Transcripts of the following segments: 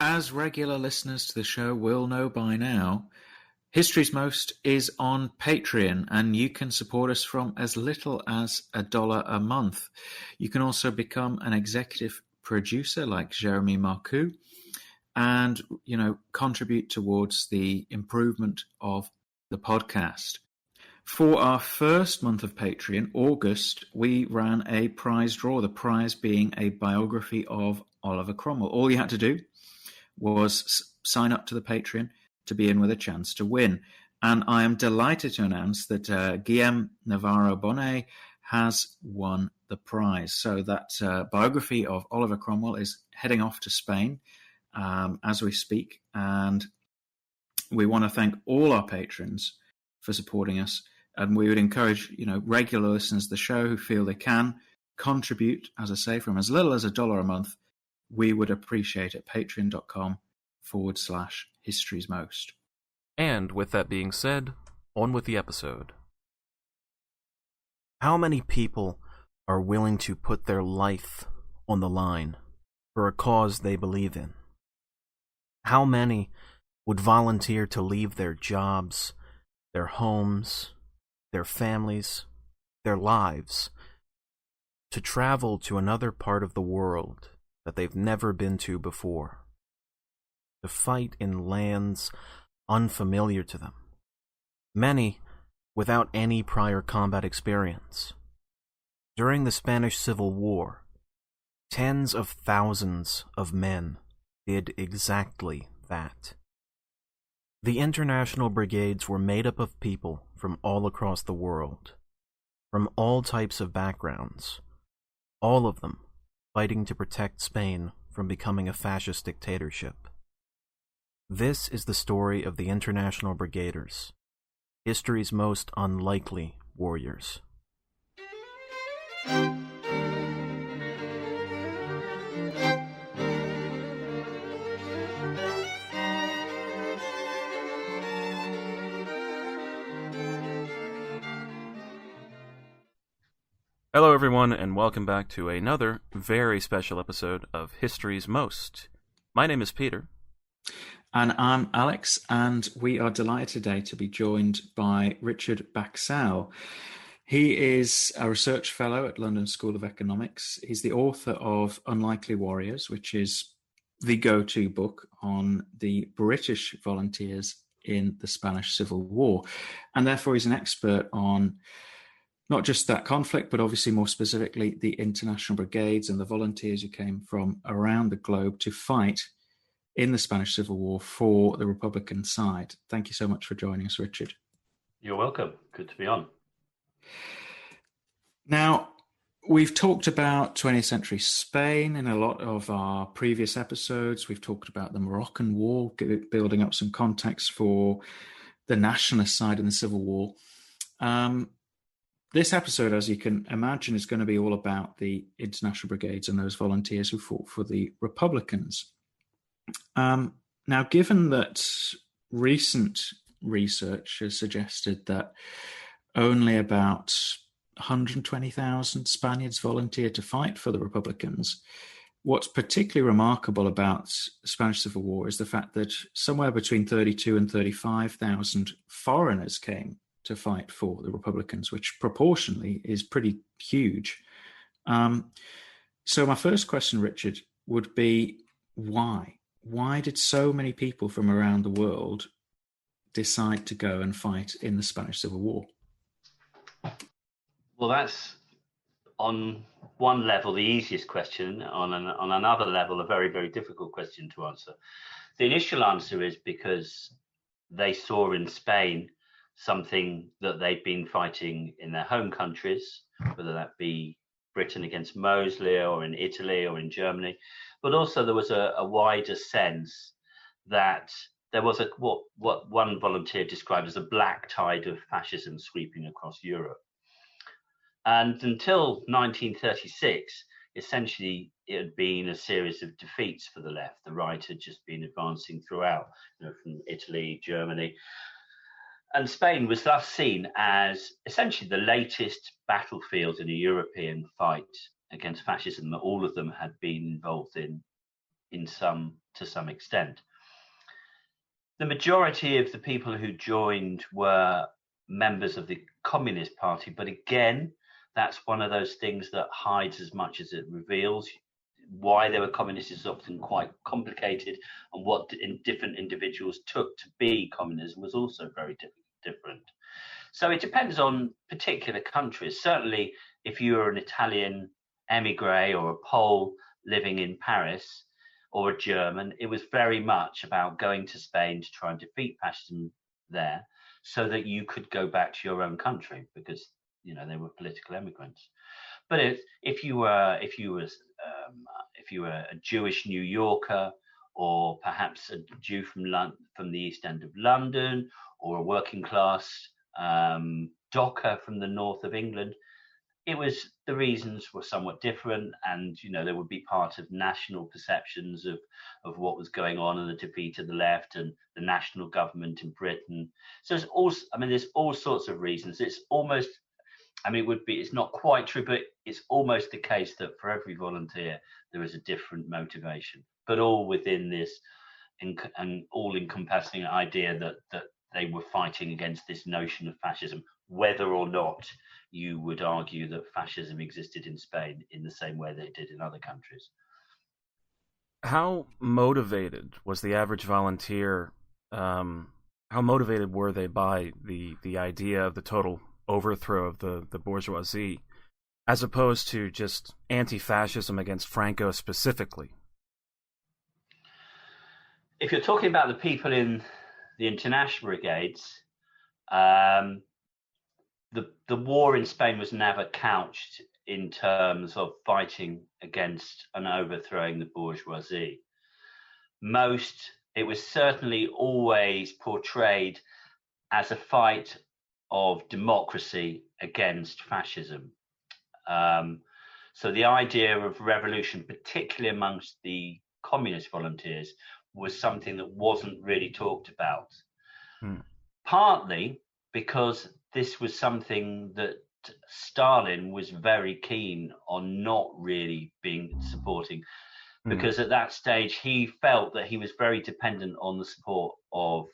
As regular listeners to the show will know by now, History's Most is on Patreon, and you can support us from as little as $1 a month. You can also become an executive producer like Jeremy Marcoux and, contribute towards the improvement of the podcast. For our first month of Patreon, August, we ran a prize draw, the prize being a biography of Oliver Cromwell. All you had to do was sign up to the Patreon to be in with a chance to win. And I am delighted to announce that Guillaume Navarro-Bonnet has won the prize. So that biography of Oliver Cromwell is heading off to Spain as we speak. And we want to thank all our patrons for supporting us. And we would encourage, regular listeners of the show who feel they can contribute, as I say, from as little as $1 a month. We would appreciate it. Patreon.com/History's Most. And with that being said, on with the episode. How many people are willing to put their life on the line for a cause they believe in? How many would volunteer to leave their jobs, their homes, their families, their lives, to travel to another part of the world that they've never been to before, to fight in lands unfamiliar to them, many without any prior combat experience? During the Spanish Civil War, tens of thousands of men did exactly that. The International Brigades were made up of people from all across the world, from all types of backgrounds, all of them fighting to protect Spain from becoming a fascist dictatorship. This is the story of the International Brigaders, history's most unlikely warriors. Hello everyone, and welcome back to another very special episode of History's Most. My name is Peter. And I'm Alex, and we are delighted today to be joined by Richard Baxell. He is a research fellow at London School of Economics. He's the author of Unlikely Warriors, which is the go-to book on the British volunteers in the Spanish Civil War. And therefore he's an expert on not just that conflict, but obviously more specifically the International Brigades and the volunteers who came from around the globe to fight in the Spanish Civil War for the Republican side. Thank you so much for joining us, Richard. You're welcome. Good to be on. Now, we've talked about 20th century Spain in a lot of our previous episodes. We've talked about the Moroccan War, building up some context for the nationalist side in the Civil War. This episode, as you can imagine, is going to be all about the International Brigades and those volunteers who fought for the Republicans. Now, given that recent research has suggested that only about 120,000 Spaniards volunteered to fight for the Republicans, what's particularly remarkable about the Spanish Civil War is the fact that somewhere between 32 and 35,000 foreigners came to fight for the Republicans, which proportionally is pretty huge. So my first question, Richard, would be why? Why did so many people from around the world decide to go and fight in the Spanish Civil War? Well, that's on one level the easiest question, on another level a very, very difficult question to answer. The initial answer is because they saw in Spain something that they'd been fighting in their home countries, whether that be Britain against Mosley or in Italy or in Germany, but also there was a wider sense that there was what one volunteer described as a black tide of fascism sweeping across Europe. And until 1936, essentially it had been a series of defeats for the left. The right had just been advancing throughout, from Italy, Germany. And Spain was thus seen as essentially the latest battlefield in a European fight against fascism that all of them had been involved in to some extent. The majority of the people who joined were members of the Communist Party, but again, that's one of those things that hides as much as it reveals. Why they were communists is often quite complicated, and what different individuals took to be communism was also very different. So it depends on particular countries. Certainly, if you were an Italian emigre or a Pole living in Paris, or a German, it was very much about going to Spain to try and defeat fascism there, so that you could go back to your own country, because they were political immigrants. But if you were a Jewish New Yorker, or perhaps a Jew from the East End of London, or a working class docker from the north of England, the reasons were somewhat different, and there would be part of national perceptions of what was going on and the defeat of the left and the national government in Britain. So there's all sorts of reasons. It's almost, it's not quite true, but it's almost the case that for every volunteer there is a different motivation, but all within this and all encompassing idea that they were fighting against this notion of fascism, whether or not you would argue that fascism existed in Spain in the same way that it did in other countries. How motivated was the average volunteer? How motivated were they by the idea of the total overthrow of the bourgeoisie, as opposed to just anti-fascism against Franco specifically? If you're talking about the people in the International Brigades, the war in Spain was never couched in terms of fighting against and overthrowing the bourgeoisie. It was certainly always portrayed as a fight of democracy against fascism. So the idea of revolution, particularly amongst the communist volunteers, was something that wasn't really talked about. Partly because this was something that Stalin was very keen on not really supporting, because at that stage he felt that he was very dependent on the support of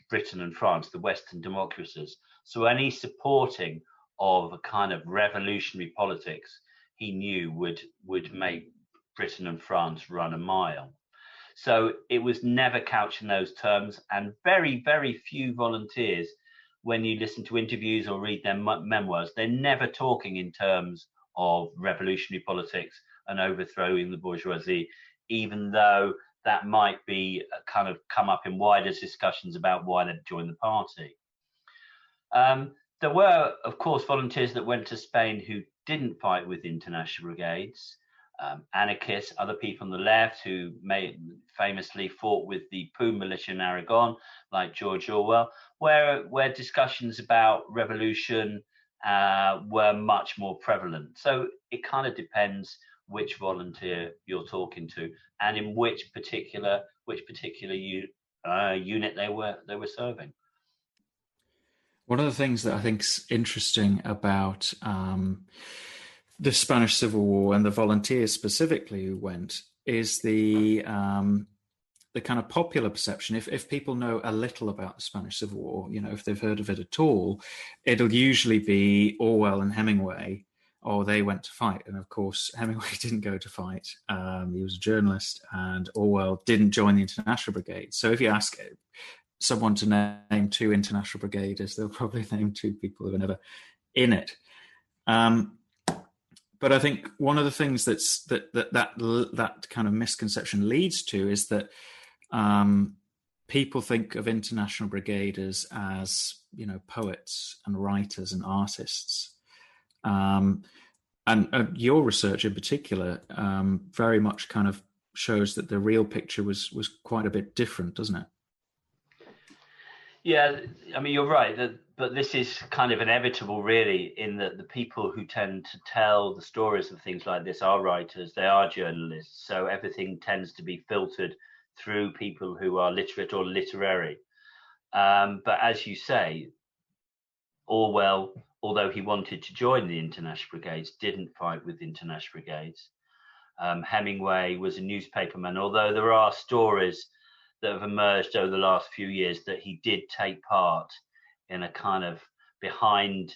Britain and France, the Western democracies. So any supporting of a kind of revolutionary politics, he knew would make Britain and France run a mile. So it was never couched in those terms, and very, very few volunteers, when you listen to interviews or read their memoirs, they're never talking in terms of revolutionary politics and overthrowing the bourgeoisie, even though that might be kind of come up in wider discussions about why they'd joined the party. There were, of course, volunteers that went to Spain who didn't fight with International Brigades, anarchists, other people on the left who famously fought with the Pau militia in Aragon, like George Orwell, where discussions about revolution were much more prevalent. So it kind of depends which volunteer you're talking to and in which particular unit they were serving. One of the things that I think is interesting about the Spanish Civil War and the volunteers specifically who went is the kind of popular perception. If people know a little about the Spanish Civil War, if they've heard of it at all, it'll usually be Orwell and Hemingway, or they went to fight. And of course, Hemingway didn't go to fight. He was a journalist, and Orwell didn't join the International Brigade. So if you ask someone to name two International Brigaders, they'll probably name two people who were never in it. But I think one of the things that kind of misconception leads to is that people think of International Brigaders as poets and writers and artists, and your research in particular very much kind of shows that the real picture was quite a bit different, doesn't it? Yeah, you're right, but this is kind of inevitable, really, in that the people who tend to tell the stories of things like this are writers, they are journalists, so everything tends to be filtered through people who are literate or literary. But as you say, Orwell, although he wanted to join the International Brigades, didn't fight with the International Brigades. Hemingway was a newspaperman, although there are stories that have emerged over the last few years that he did take part in a kind of behind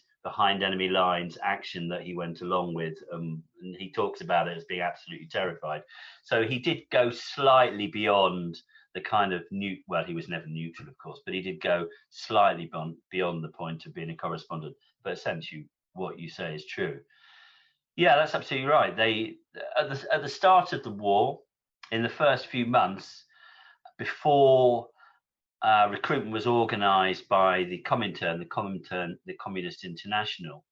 enemy lines action that he went along with, and he talks about it as being absolutely terrified. So he did go slightly beyond the kind of well, he was never neutral, of course, but he did go slightly beyond the point of being a correspondent. But essentially, what you say is true. Yeah, that's absolutely right. They at the start of the war, in the first few months, before recruitment was organised by the Comintern, the Communist International,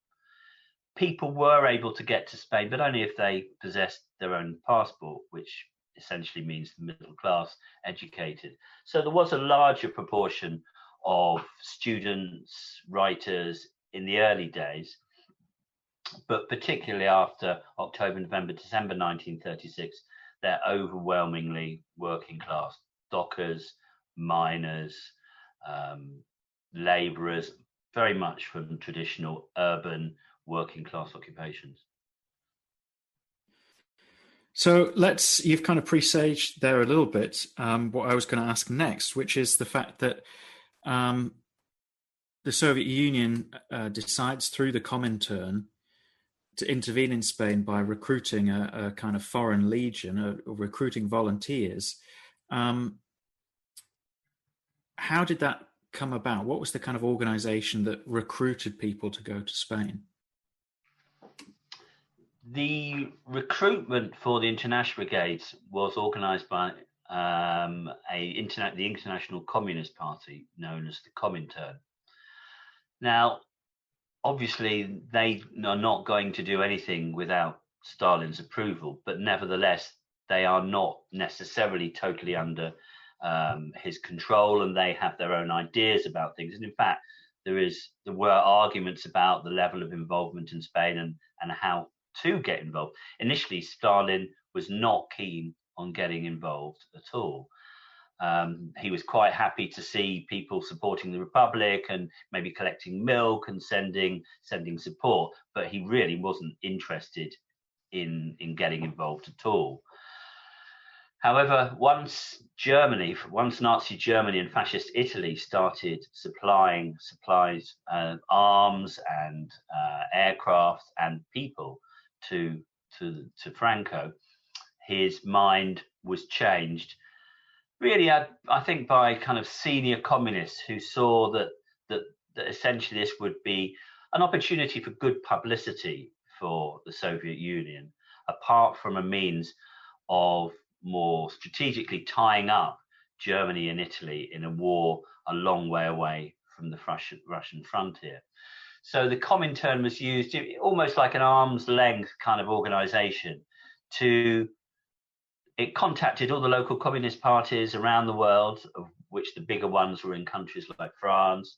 people were able to get to Spain, but only if they possessed their own passport, which essentially means the middle class, educated. So there was a larger proportion of students, writers in the early days, but particularly after October, November, December 1936, they're overwhelmingly working class, dockers, miners, labourers, very much from traditional urban working class occupations. So you've kind of presaged there a little bit what I was going to ask next, which is the fact that the Soviet Union decides through the Comintern to intervene in Spain by recruiting a kind of foreign legion, recruiting volunteers. How did that come about? What was the kind of organization that recruited people to go to Spain? The recruitment for the International Brigades was organised by the International Communist Party, known as the Comintern. Now, obviously, they are not going to do anything without Stalin's approval, but nevertheless, they are not necessarily totally under his control, and they have their own ideas about things. And in fact, there were arguments about the level of involvement in Spain and how to get involved. Initially, Stalin was not keen on getting involved at all. He was quite happy to see people supporting the Republic and maybe collecting milk and sending support, but he really wasn't interested in getting involved at all. However, once Nazi Germany and fascist Italy started supplying supplies, arms and aircraft and people to Franco, his mind was changed. Really, I think by kind of senior communists who saw that essentially this would be an opportunity for good publicity for the Soviet Union, apart from a means of more strategically tying up Germany and Italy in a war a long way away from the Russian frontier. So the Comintern was used almost like an arm's length kind of organization. It contacted all the local communist parties around the world, of which the bigger ones were in countries like France.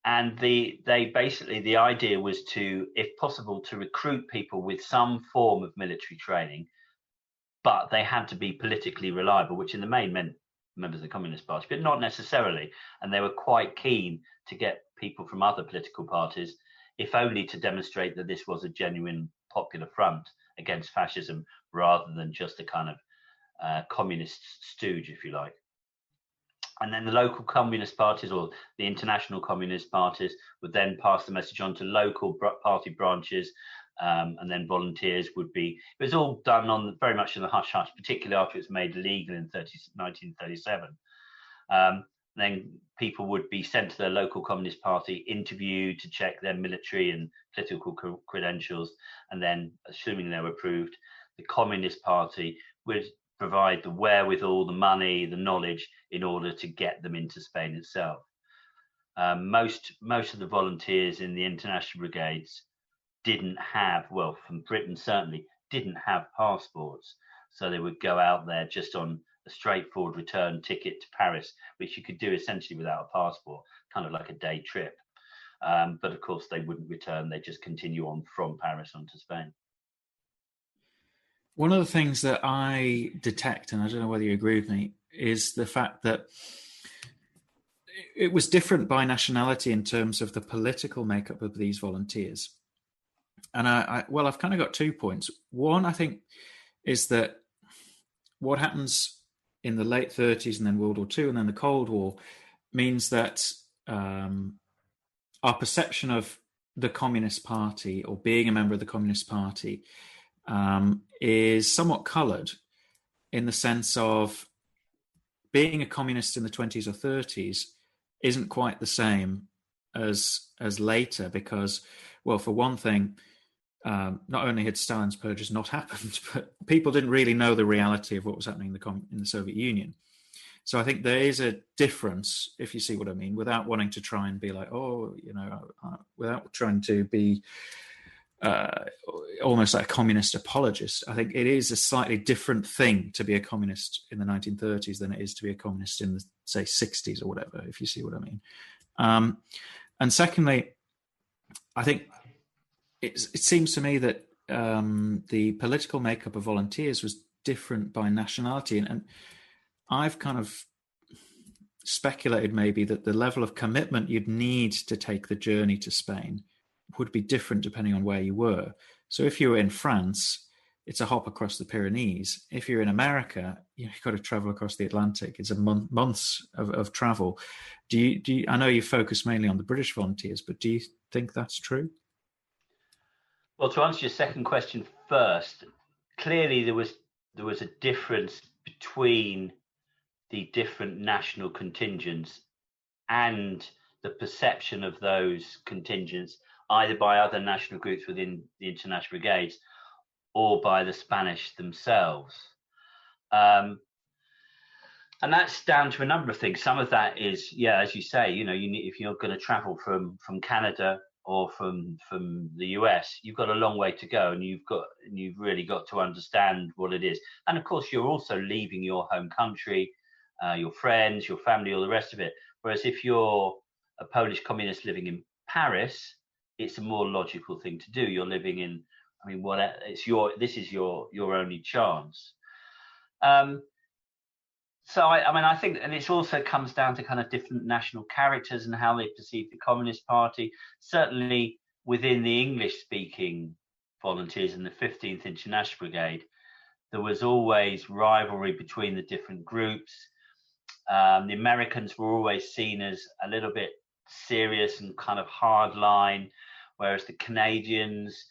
And the idea was to, if possible, to recruit people with some form of military training, but they had to be politically reliable, which in the main meant members of the Communist Party, but not necessarily. And they were quite keen to get people from other political parties, if only to demonstrate that this was a genuine popular front against fascism, rather than just a kind of communist stooge, if you like. And then the local communist parties or the international communist parties would then pass the message on to local party branches, and then volunteers would be. It was all done very much in the hush hush, particularly after it was made legal in 1937. Then people would be sent to their local communist party, interviewed to check their military and political credentials, and then, assuming they were approved, the Communist Party would provide the wherewithal, the money, the knowledge in order to get them into Spain itself. Most of the volunteers in the International Brigades didn't have, well, from Britain certainly, didn't have passports. So they would go out there just on a straightforward return ticket to Paris, which you could do essentially without a passport, kind of like a day trip. But of course, they wouldn't return. They just continue on from Paris onto Spain. One of the things that I detect, and I don't know whether you agree with me, is the fact that it was different by nationality in terms of the political makeup of these volunteers. And I've kind of got 2 points. One, I think, is that what happens in the late 30s and then World War II and then the Cold War means that our perception of the Communist Party or being a member of the Communist Party is somewhat coloured in the sense of being a communist in the 20s or 30s isn't quite the same as later because, well, for one thing, not only had Stalin's purges not happened, but people didn't really know the reality of what was happening in the Soviet Union. So I think there is a difference, if you see what I mean, without wanting to try and be like, without trying to be almost like a communist apologist. I think it is a slightly different thing to be a communist in the 1930s than it is to be a communist in the, say, 60s or whatever, if you see what I mean. And secondly, I think it seems to me that the political makeup of volunteers was different by nationality. And I've kind of speculated maybe that the level of commitment you'd need to take the journey to Spain would be different depending on where you were. So if you were in France, it's a hop across the Pyrenees. If you're in America, you've got to travel across the Atlantic. It's a months of travel. Do you? I know you focus mainly on the British volunteers, but do you think that's true? Well, to answer your second question first, clearly there was a difference between the different national contingents and the perception of those contingents, either by other national groups within the International Brigades or by the Spanish themselves. And that's down to a number of things. Some of that is, as you say, if you're going to travel from Canada or from the US, you've got a long way to go, and you've really got to understand what it is. And of course, you're also leaving your home country, your friends, your family, all the rest of it. Whereas if you're a Polish communist living in Paris, it's a more logical thing to do. You're living in, this is your only chance. So I think, and it also comes down to kind of different national characters and how they perceive the Communist Party. Certainly within the English-speaking volunteers in the 15th International Brigade, there was always rivalry between the different groups. The Americans were always seen as a little bit serious and kind of hard line, whereas the Canadians,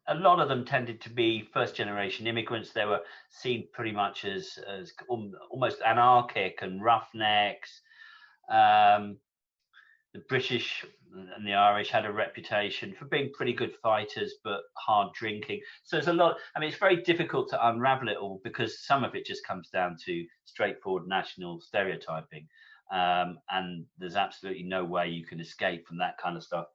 a lot of them tended to be first generation immigrants. They were seen pretty much as almost anarchic and roughnecks. The British and the Irish had a reputation for being pretty good fighters, but hard drinking. So there's a lot. It's very difficult to unravel it all because some of it just comes down to straightforward national stereotyping. And there's absolutely no way you can escape from that kind of stuff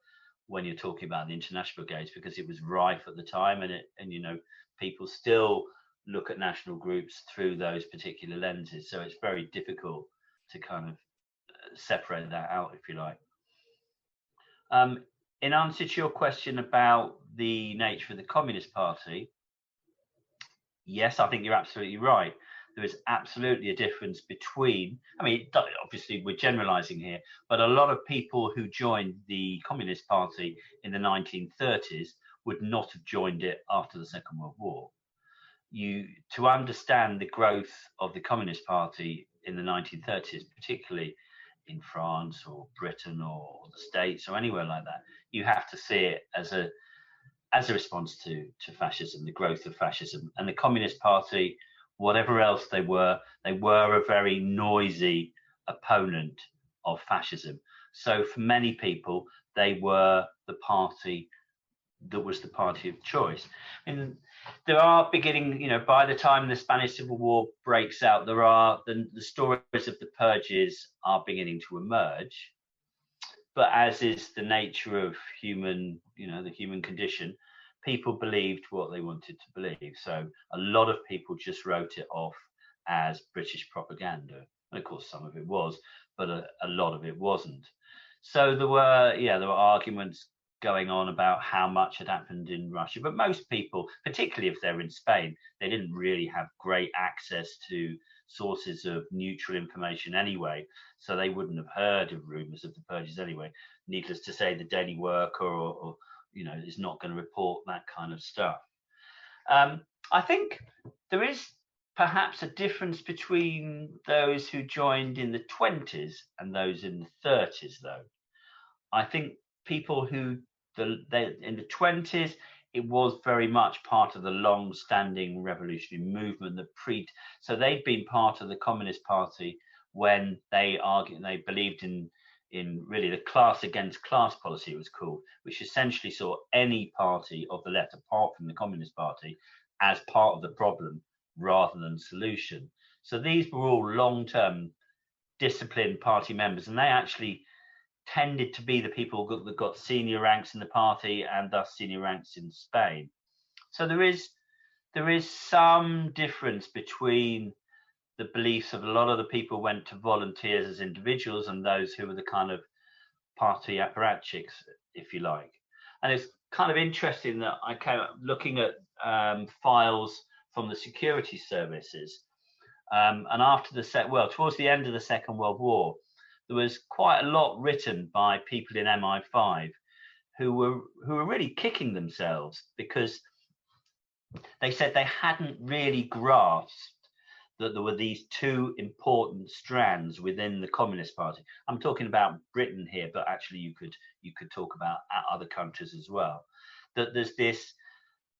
when you're talking about the International Brigades, because it was rife at the time, and people still look at national groups through those particular lenses. So it's very difficult to kind of separate that out, if you like. In answer to your question about the nature of the Communist Party, yes, I think you're absolutely right. There is absolutely a difference between, obviously we're generalizing here, but a lot of people who joined the Communist Party in the 1930s would not have joined it after the Second World War. To understand the growth of the Communist Party in the 1930s, particularly in France or Britain or the States or anywhere like that, you have to see it as a response to fascism, the growth of fascism. And the Communist Party, whatever else they were a very noisy opponent of fascism. So for many people, they were the party that was the party of choice. And there are beginning, by the time the Spanish Civil War breaks out, there are the stories of the purges are beginning to emerge. But as is the nature of the human condition, people believed what they wanted to believe. So a lot of people just wrote it off as British propaganda. And of course, some of it was, but a lot of it wasn't. So there were arguments going on about how much had happened in Russia. But most people, particularly if they're in Spain, they didn't really have great access to sources of neutral information anyway. So they wouldn't have heard of rumors of the purges anyway. Needless to say, the Daily Worker or is not going to report that kind of stuff. I think there is perhaps a difference between those who joined in the 20s and those in the 30s, though. I think people who in the 20s, it was very much part of the long-standing revolutionary movement so they'd been part of the Communist Party when they believed in really the class against class policy, it was called, which essentially saw any party of the left apart from the Communist Party as part of the problem rather than solution. So these were all long-term disciplined party members, and they actually tended to be the people that got senior ranks in the party and thus senior ranks in Spain. So there is some difference between the beliefs of a lot of the people who went to volunteers as individuals and those who were the kind of party apparatchiks, if you like. And it's kind of interesting that I came up looking at files from the security services, and after towards the end of the Second World War, there was quite a lot written by people in MI5 who were really kicking themselves because they said they hadn't really grasped that there were these two important strands within the Communist Party. I'm talking about Britain here, but actually you could talk about other countries as well. That there's this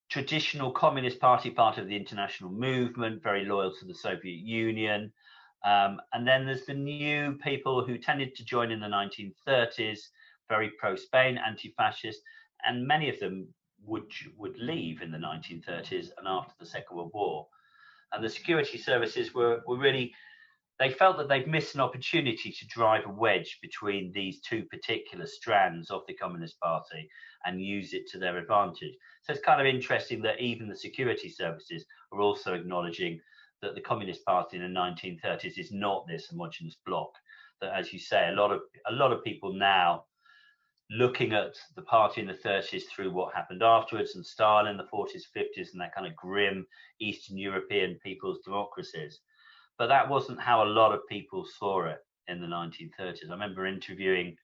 traditional Communist Party, part of the international movement, very loyal to the Soviet Union. And then there's the new people who tended to join in the 1930s, very pro-Spain, anti-fascist, and many of them would leave in the 1930s and after the Second World War. And the security services were really, they felt that they'd missed an opportunity to drive a wedge between these two particular strands of the Communist Party and use it to their advantage. So it's kind of interesting that even the security services are also acknowledging that the Communist Party in the 1930s is not this homogenous bloc. That, as you say, a lot of people now looking at the party in the 30s through what happened afterwards and Stalin in the 40s, 50s, and that kind of grim Eastern European people's democracies. But that wasn't how a lot of people saw it in the 1930s. I remember interviewing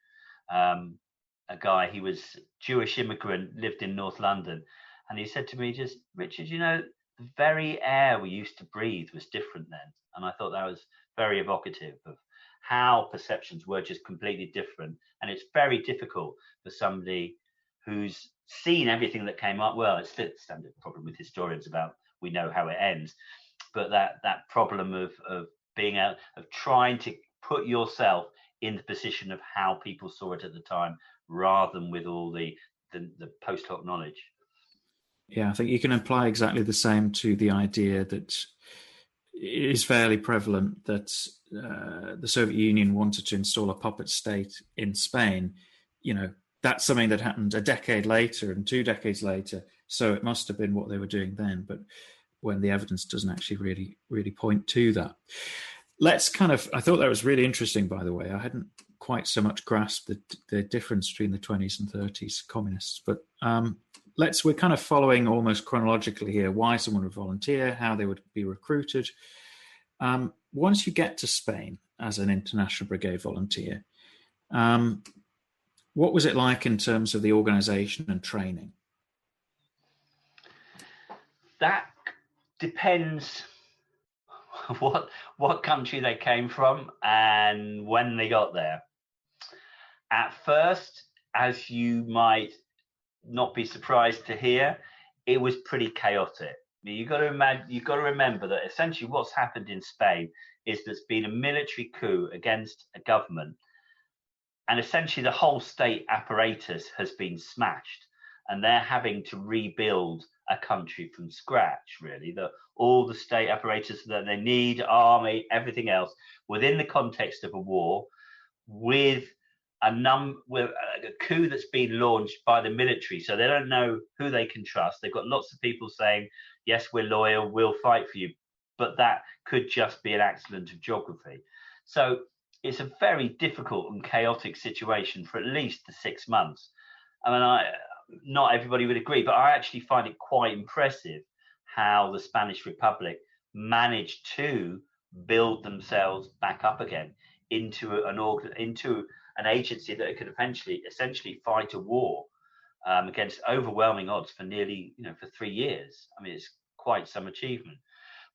a guy, he was Jewish immigrant, lived in North London, and he said to me, just, Richard, the very air we used to breathe was different then. And I thought that was very evocative of how perceptions were just completely different. And it's very difficult for somebody who's seen everything that came up. Well, it's the standard problem with historians about we know how it ends, but that problem of being out, of trying to put yourself in the position of how people saw it at the time, rather than with all the post hoc knowledge. Yeah, I think you can apply exactly the same to the idea that it is fairly prevalent that the Soviet Union wanted to install a puppet state in Spain. That's something that happened a decade later and 2 decades later. So it must have been what they were doing then. But when the evidence doesn't actually really point to that. I thought that was really interesting, by the way. I hadn't quite so much grasped the difference between the 20s and 30s communists. But we're kind of following almost chronologically here why someone would volunteer, how they would be recruited. Once you get to Spain as an International Brigade volunteer, what was it like in terms of the organization and training? That depends what country they came from and when they got there. At first, as you might not be surprised to hear, it was pretty chaotic. I mean, you've got to remember that essentially what's happened in Spain is there's been a military coup against a government, and essentially the whole state apparatus has been smashed, and they're having to rebuild a country from scratch, really. All the state apparatus that they need, army, everything else, within the context of a war, with a coup that's been launched by the military, so they don't know who they can trust. They've got lots of people saying, yes, we're loyal, we'll fight for you, but that could just be an accident of geography. So it's a very difficult and chaotic situation for at least the 6 months. I mean, not everybody would agree, but I actually find it quite impressive how the Spanish Republic managed to build themselves back up again into an agency that could essentially fight a war against overwhelming odds for nearly, for 3 years. I mean, it's quite some achievement.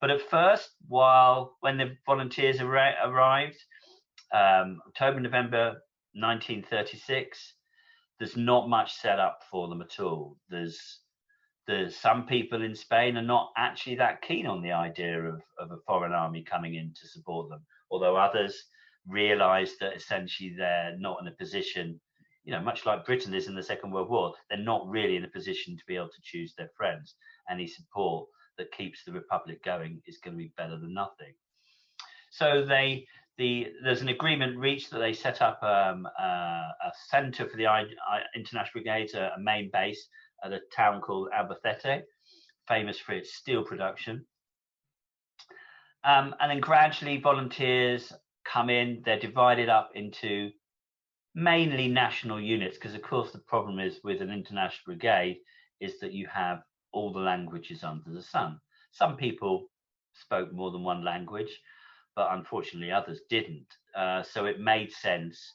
But at first, when the volunteers arrived, October, November 1936, there's not much set up for them at all. There's some people in Spain are not actually that keen on the idea of a foreign army coming in to support them, although others realise that essentially they're not in a position, much like Britain is in the Second World War, they're not really in a position to be able to choose their friends. Any support that keeps the Republic going is going to be better than nothing. So there's an agreement reached that they set up a centre for the International Brigades, a main base at a town called Albacete, famous for its steel production. And then gradually volunteers come in. They're divided up into mainly national units, because of course the problem is with an international brigade is that you have all the languages under the sun. Some people spoke more than one language, but unfortunately others didn't. So it made sense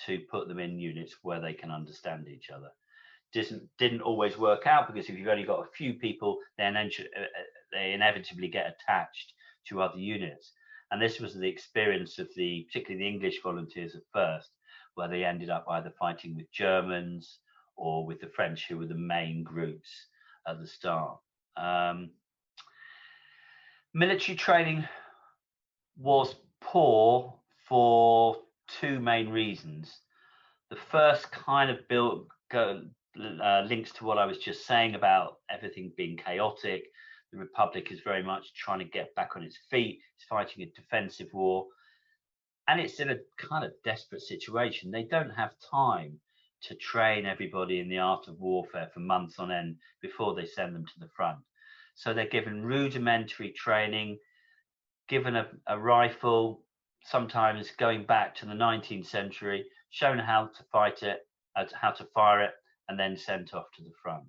to put them in units where they can understand each other. Didn't always work out, because if you've only got a few people, then they inevitably get attached to other units. And this was the experience of particularly the English volunteers at first, where they ended up either fighting with Germans or with the French, who were the main groups at the start. Military training was poor for two main reasons. The first kind of links to what I was just saying about everything being chaotic. The Republic is very much trying to get back on its feet. It's fighting a defensive war, and it's in a kind of desperate situation. They don't have time to train everybody in the art of warfare for months on end before they send them to the front. So they're given rudimentary training, given a rifle, sometimes going back to the 19th century, shown how to fight it, how to fire it, and then sent off to the front.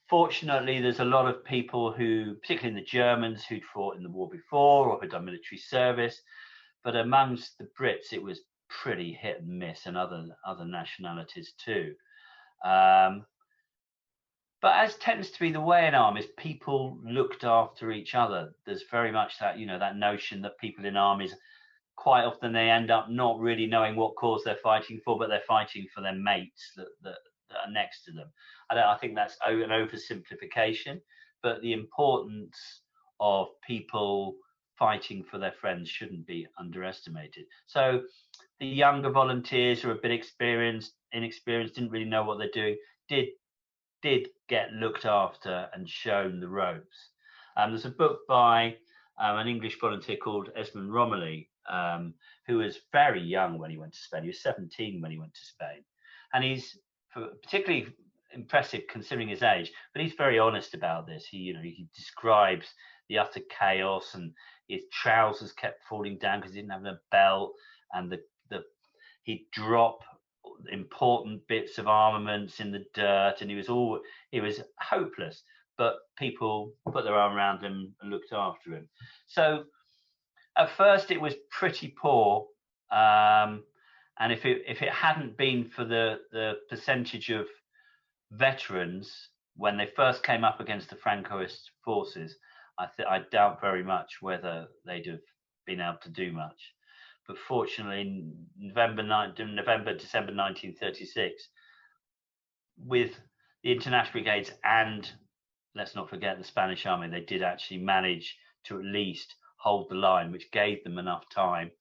Fortunately, there's a lot of people who, particularly the Germans, who'd fought in the war before or had done military service, but amongst the Brits, it was pretty hit and miss, and other nationalities too. But as tends to be the way in armies, people looked after each other. There's very much that, that notion that people in armies, quite often they end up not really knowing what cause they're fighting for, but they're fighting for their mates that are next to them. I think that's an oversimplification, but the importance of people fighting for their friends shouldn't be underestimated. So the younger volunteers who are a bit inexperienced, didn't really know what they're doing, did get looked after and shown the ropes. There's a book by an English volunteer called Esmond Romilly, who was very young when he went to Spain. He was 17 when he went to Spain. And he's particularly impressive considering his age, but he's very honest about this. He describes the utter chaos, and his trousers kept falling down because he didn't have a belt, and he'd drop important bits of armaments in the dirt, and he was hopeless, but people put their arm around him and looked after him. So at first it was pretty poor, and if it hadn't been for the percentage of veterans when they first came up against the Francoist forces, I doubt very much whether they'd have been able to do much. But fortunately, in December 1936, with the International Brigades and, let's not forget, the Spanish Army, they did actually manage to at least hold the line, which gave them enough time.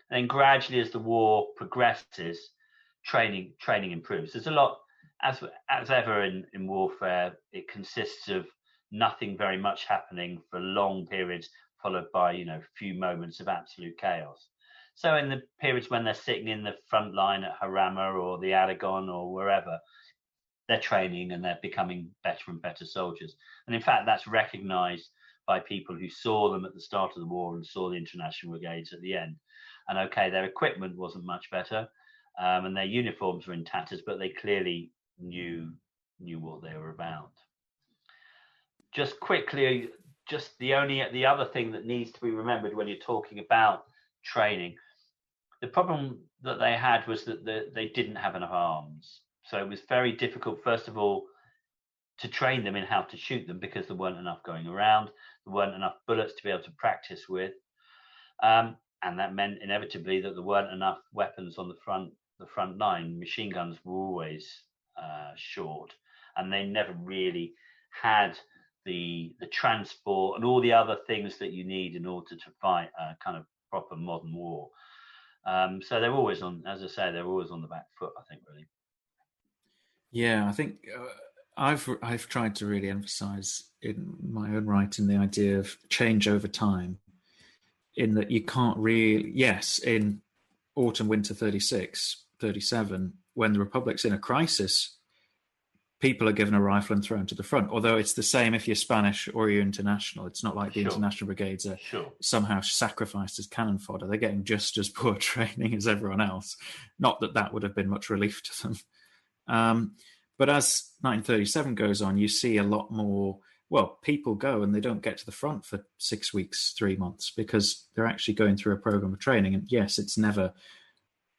And then gradually, as the war progresses, training improves. There's a lot, as ever in warfare, it consists of nothing very much happening for long periods, followed by few moments of absolute chaos. So in the periods when they're sitting in the front line at Jarama or the Aragon or wherever, they're training and they're becoming better and better soldiers. And in fact, that's recognised by people who saw them at the start of the war and saw the International Brigades at the end. And okay, their equipment wasn't much better, and their uniforms were in tatters, but they clearly knew what they were about. Just quickly, the other thing that needs to be remembered when you're talking about training, the problem that they had was that they didn't have enough arms. So it was very difficult, first of all, to train them in how to shoot them because there weren't enough going around. There weren't enough bullets to be able to practice with. And that meant inevitably that there weren't enough weapons on the front line. Machine guns were always short, and they never really had the transport and all the other things that you need in order to fight a kind of proper modern war. So they're always on, as I say, they're always on the back foot, I think, really. Yeah, I think I've tried to really emphasize in my own writing the idea of change over time, in that you can't really, yes, in autumn, winter 36, 37, when the Republic's in a crisis, people are given a rifle and thrown to the front. Although it's the same if you're Spanish or you're international. It's not like the International Brigades are somehow sacrificed as cannon fodder. They're getting just as poor training as everyone else. Not that that would have been much relief to them. But as 1937 goes on, you see a lot more, well, people go and they don't get to the front for 6 weeks, 3 months, because they're actually going through a program of training. And yes, it's never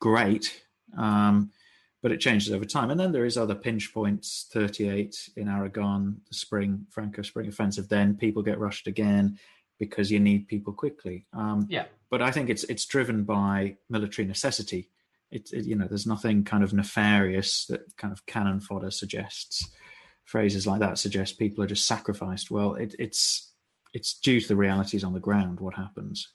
great, but it changes over time. And then there is other pinch points, 38 in Aragon, the Franco Spring Offensive, then people get rushed again because you need people quickly. But I think it's driven by military necessity. There's nothing kind of nefarious that kind of cannon fodder suggests. Phrases like that suggest people are just sacrificed. Well, it's due to the realities on the ground, what happens.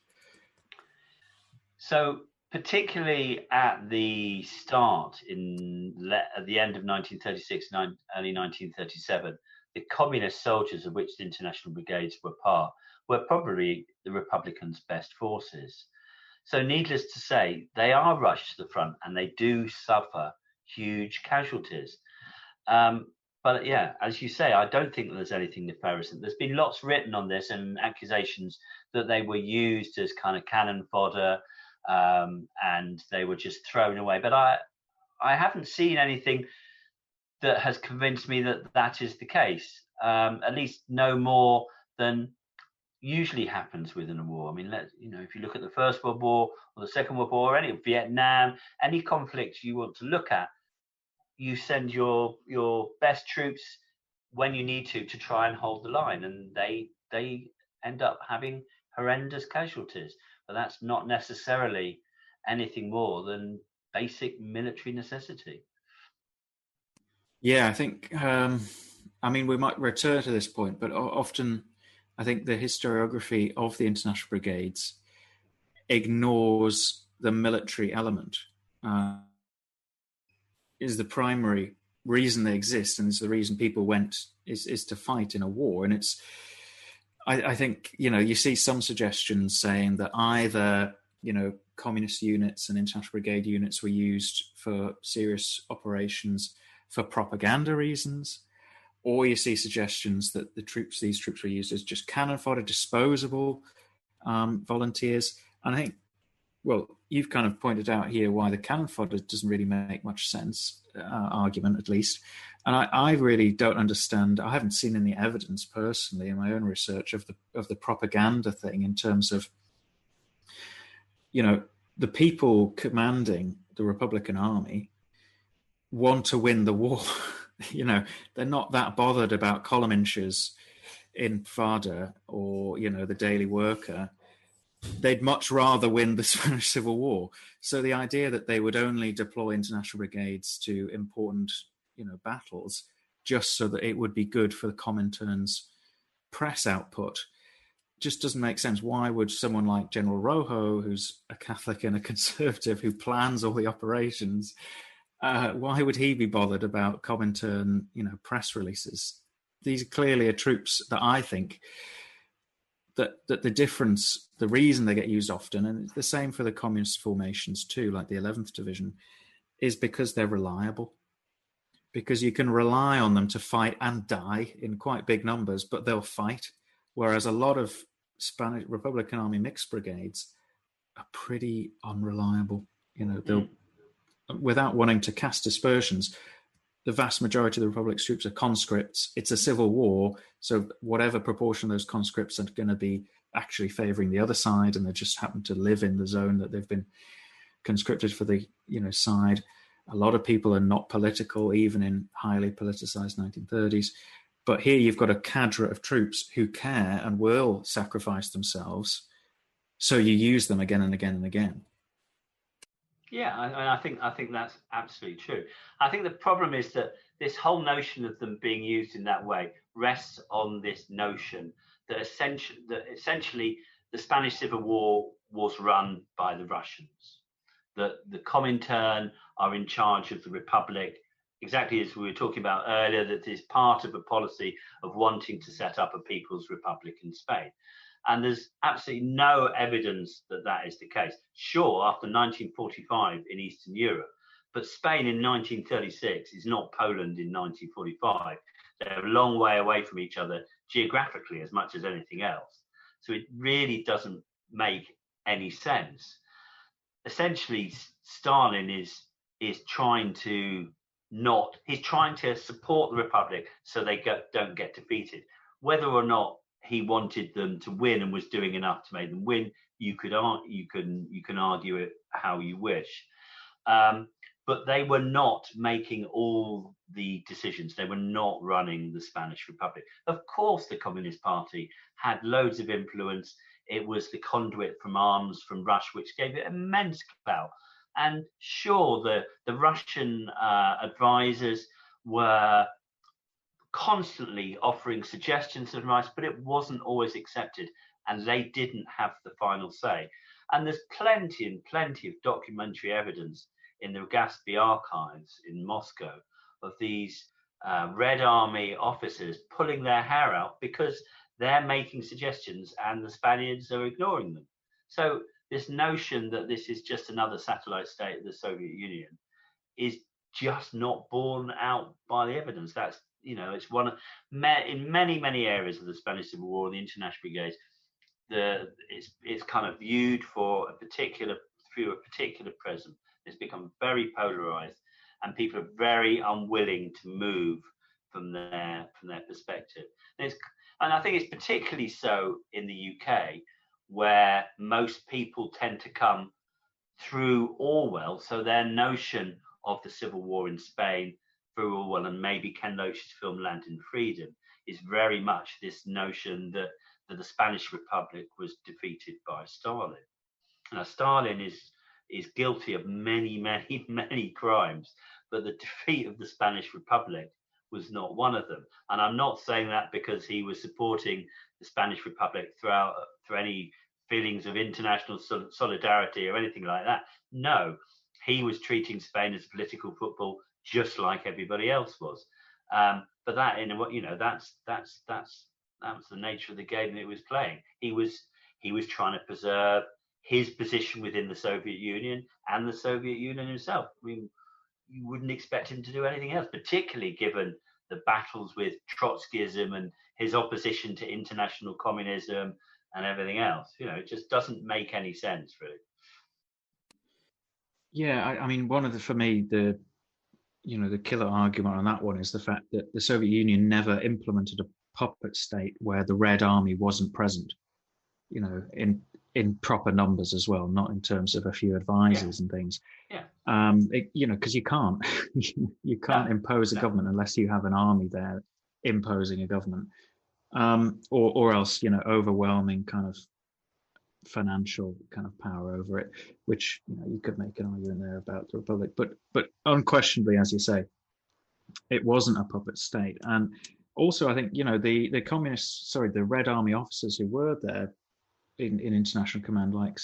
So particularly at the start, at the end of 1936, early 1937, the communist soldiers, of which the International Brigades were part, were probably the Republicans' best forces. So needless to say, they are rushed to the front and they do suffer huge casualties. But yeah, as you say, I don't think that there's anything nefarious. There's been lots written on this and accusations that they were used as kind of cannon fodder, and they were just thrown away. But I haven't seen anything that has convinced me that that is the case, at least no more than usually happens within a war. I mean, if you look at the First World War or the Second World War, or any Vietnam, any conflict you want to look at, you send your best troops when you need to try and hold the line, and they end up having horrendous casualties. But that's not necessarily anything more than basic military necessity. Yeah, I think, we might return to this point, but often I think the historiography of the International Brigades ignores the military element. Is the primary reason they exist, and is the reason people went is to fight in a war. And I think, you see some suggestions saying that either, communist units and International Brigade units were used for serious operations for propaganda reasons, or you see suggestions that these troops were used as just cannon fodder, disposable volunteers. And I think, well, you've kind of pointed out here why the cannon fodder doesn't really make much sense, argument at least. And I really don't understand. I haven't seen any evidence personally in my own research of the propaganda thing, in terms of, the people commanding the Republican Army want to win the war. They're not that bothered about column inches in Fada or, the Daily Worker. They'd much rather win the Spanish Civil War. So the idea that they would only deploy international brigades to important, battles, just so that it would be good for the Comintern's press output, just doesn't make sense. Why would someone like General Rojo, who's a Catholic and a conservative, who plans all the operations, why would he be bothered about Comintern, press releases? These clearly are troops that I think that the difference, the reason they get used often, and it's the same for the communist formations too, like the 11th Division, is because they're reliable. Because you can rely on them to fight and die in quite big numbers, but they'll fight. Whereas a lot of Spanish Republican Army mixed brigades are pretty unreliable. They'll, without wanting to cast aspersions, the vast majority of the Republic's troops are conscripts. It's a civil war, so whatever proportion of those conscripts are going to be actually favouring the other side, and they just happen to live in the zone that they've been conscripted for the side. A lot of people are not political, even in highly politicized 1930s. But here you've got a cadre of troops who care and will sacrifice themselves. So you use them again and again and again. Yeah, I think that's absolutely true. I think the problem is that this whole notion of them being used in that way rests on this notion that essentially the Spanish Civil War was run by the Russians, that the Comintern are in charge of the Republic, exactly as we were talking about earlier, that is part of a policy of wanting to set up a People's Republic in Spain. And there's absolutely no evidence that that is the case. Sure, after 1945 in Eastern Europe, but Spain in 1936 is not Poland in 1945. They're a long way away from each other geographically as much as anything else. So it really doesn't make any sense. Essentially, Stalin is trying to support the Republic so they don't get defeated. Whether or not he wanted them to win and was doing enough to make them win, you can argue it how you wish, but they were not making all the decisions. They were not running the Spanish Republic. Of course, the Communist Party had loads of influence. It was the conduit from arms from Russia, which gave it immense clout. And sure, the Russian advisors were constantly offering suggestions and advice, but it wasn't always accepted, and they didn't have the final say. And there's plenty and plenty of documentary evidence in the Gaspee archives in Moscow of these Red Army officers pulling their hair out because they're making suggestions and the Spaniards are ignoring them. So this notion that this is just another satellite state of the Soviet Union is just not borne out by the evidence. That's, it's one of in many areas of the Spanish Civil War and the International Brigades. It's kind of viewed through a particular prism. It's become very polarized, and people are very unwilling to move from their perspective. And I think it's particularly so in the UK, where most people tend to come through Orwell, so their notion of the Civil War in Spain through Orwell and maybe Ken Loach's film Land and Freedom is very much this notion that the Spanish Republic was defeated by Stalin. Now, Stalin is guilty of many crimes, but the defeat of the Spanish Republic was not one of them. And I'm not saying that because he was supporting the Spanish Republic through any feelings of international solidarity or anything like that. No, he was treating Spain as political football just like everybody else was. But that, that's the nature of the game that he was playing. He was trying to preserve his position within the Soviet Union and the Soviet Union himself. I mean, you wouldn't expect him to do anything else, particularly given the battles with Trotskyism and his opposition to international communism and everything else. It just doesn't make any sense, really. Yeah, I mean, for me, the killer argument on that one is the fact that the Soviet Union never implemented a puppet state where the Red Army wasn't present, in proper numbers as well, not in terms of a few advisors and things. Yeah. Because you can't impose a government unless you have an army there imposing a government, or else overwhelming kind of financial kind of power over it, which you could make an argument there about the Republic, but unquestionably, as you say, it wasn't a puppet state. And also, I think the Red Army officers who were there in international command, like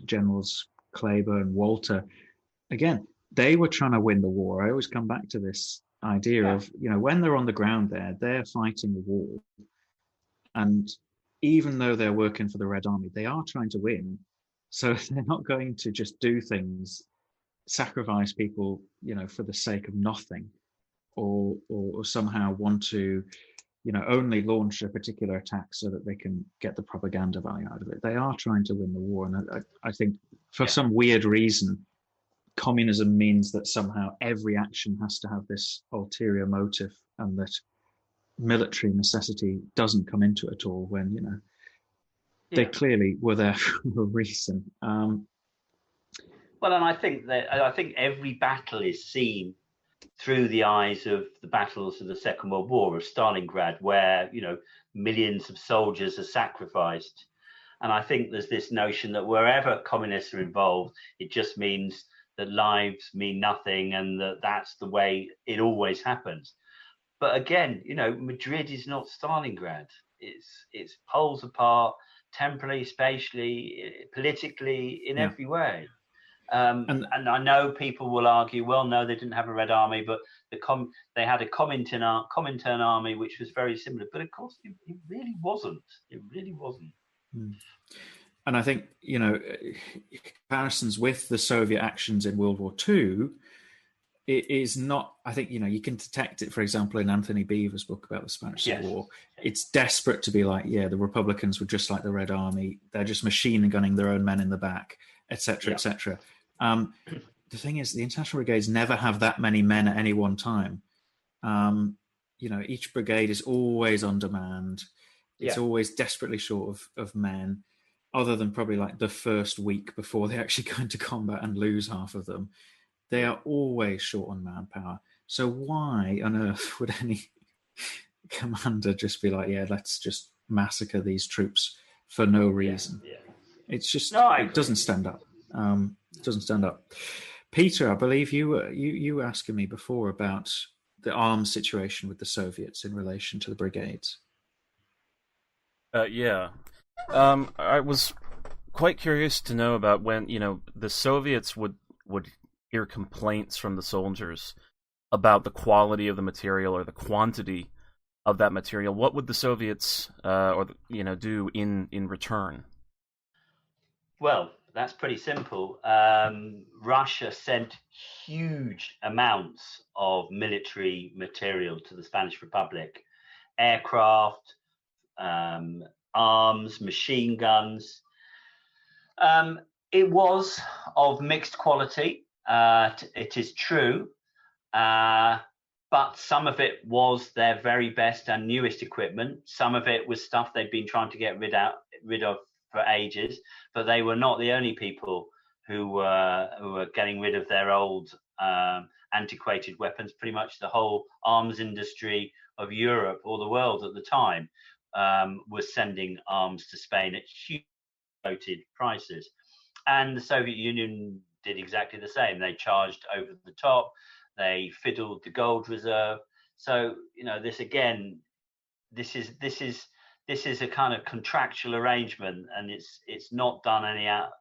Generals Kleber and Walter, again, they were trying to win the war. I always come back to this idea of when they're on the ground there, they're fighting the war, and even though they're working for the Red Army, they are trying to win. So they're not going to just do things, sacrifice people, for the sake of nothing, or somehow want to, only launch a particular attack so that they can get the propaganda value out of it. They are trying to win the war. And I think for some weird reason, communism means that somehow every action has to have this ulterior motive, and that military necessity doesn't come into it at all, when they clearly were there for a reason. Well, and I think every battle is seen through the eyes of the battles of the Second World War, of Stalingrad, where millions of soldiers are sacrificed. And I think there's this notion that wherever communists are involved, it just means that lives mean nothing, and that's the way it always happens. But again, Madrid is not Stalingrad. It's poles apart, temporally, spatially, politically, in every way. And I know people will argue, well, no, they didn't have a Red Army, but they had a Comintern army, which was very similar. But of course, it really wasn't. It really wasn't. And I think, comparisons with the Soviet actions in World War II, it is not, I think, you can detect it, for example, in Anthony Beevor's book about the Spanish Civil War. It's desperate to be like, the Republicans were just like the Red Army. They're just machine gunning their own men in the back, etc., etc. The thing is, the International Brigades never have that many men at any one time. Each brigade is always on demand. It's always desperately short of men, other than probably like the first week before they actually go into combat and lose half of them. They are always short on manpower. So why on earth would any commander just be like, let's just massacre these troops for no reason? It's just, it doesn't stand up. It doesn't stand up. Peter, I believe you were asking me before about the arms situation with the Soviets in relation to the brigades. I was quite curious to know about when, the Soviets would hear complaints from the soldiers about the quality of the material or the quantity of that material. What would the Soviets do in return? Well, that's pretty simple. Russia sent huge amounts of military material to the Spanish Republic: aircraft, arms, machine guns. It was of mixed quality. It is true, but some of it was their very best and newest equipment. Some of it was stuff they'd been trying to get rid of for ages. But they were not the only people who were getting rid of their old antiquated weapons. Pretty much the whole arms industry of Europe or the world at the time was sending arms to Spain at huge quoted prices. And the Soviet Union did exactly the same. They charged over the top. They fiddled the gold reserve. So this is a kind of contractual arrangement, and it's not done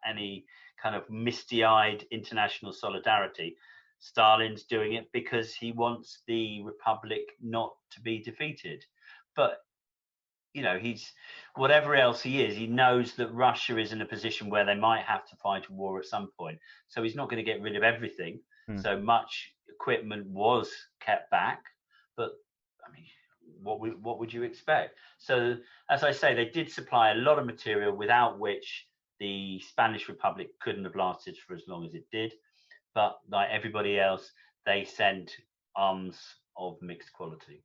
any kind of misty-eyed international solidarity. Stalin's doing it because he wants the Republic not to be defeated. But he's whatever else he is, he knows that Russia is in a position where they might have to fight a war at some point. So he's not going to get rid of everything. So much equipment was kept back, but I mean, what would you expect? So as I say, they did supply a lot of material without which the Spanish Republic couldn't have lasted for as long as it did. But like everybody else, they sent arms of mixed quality.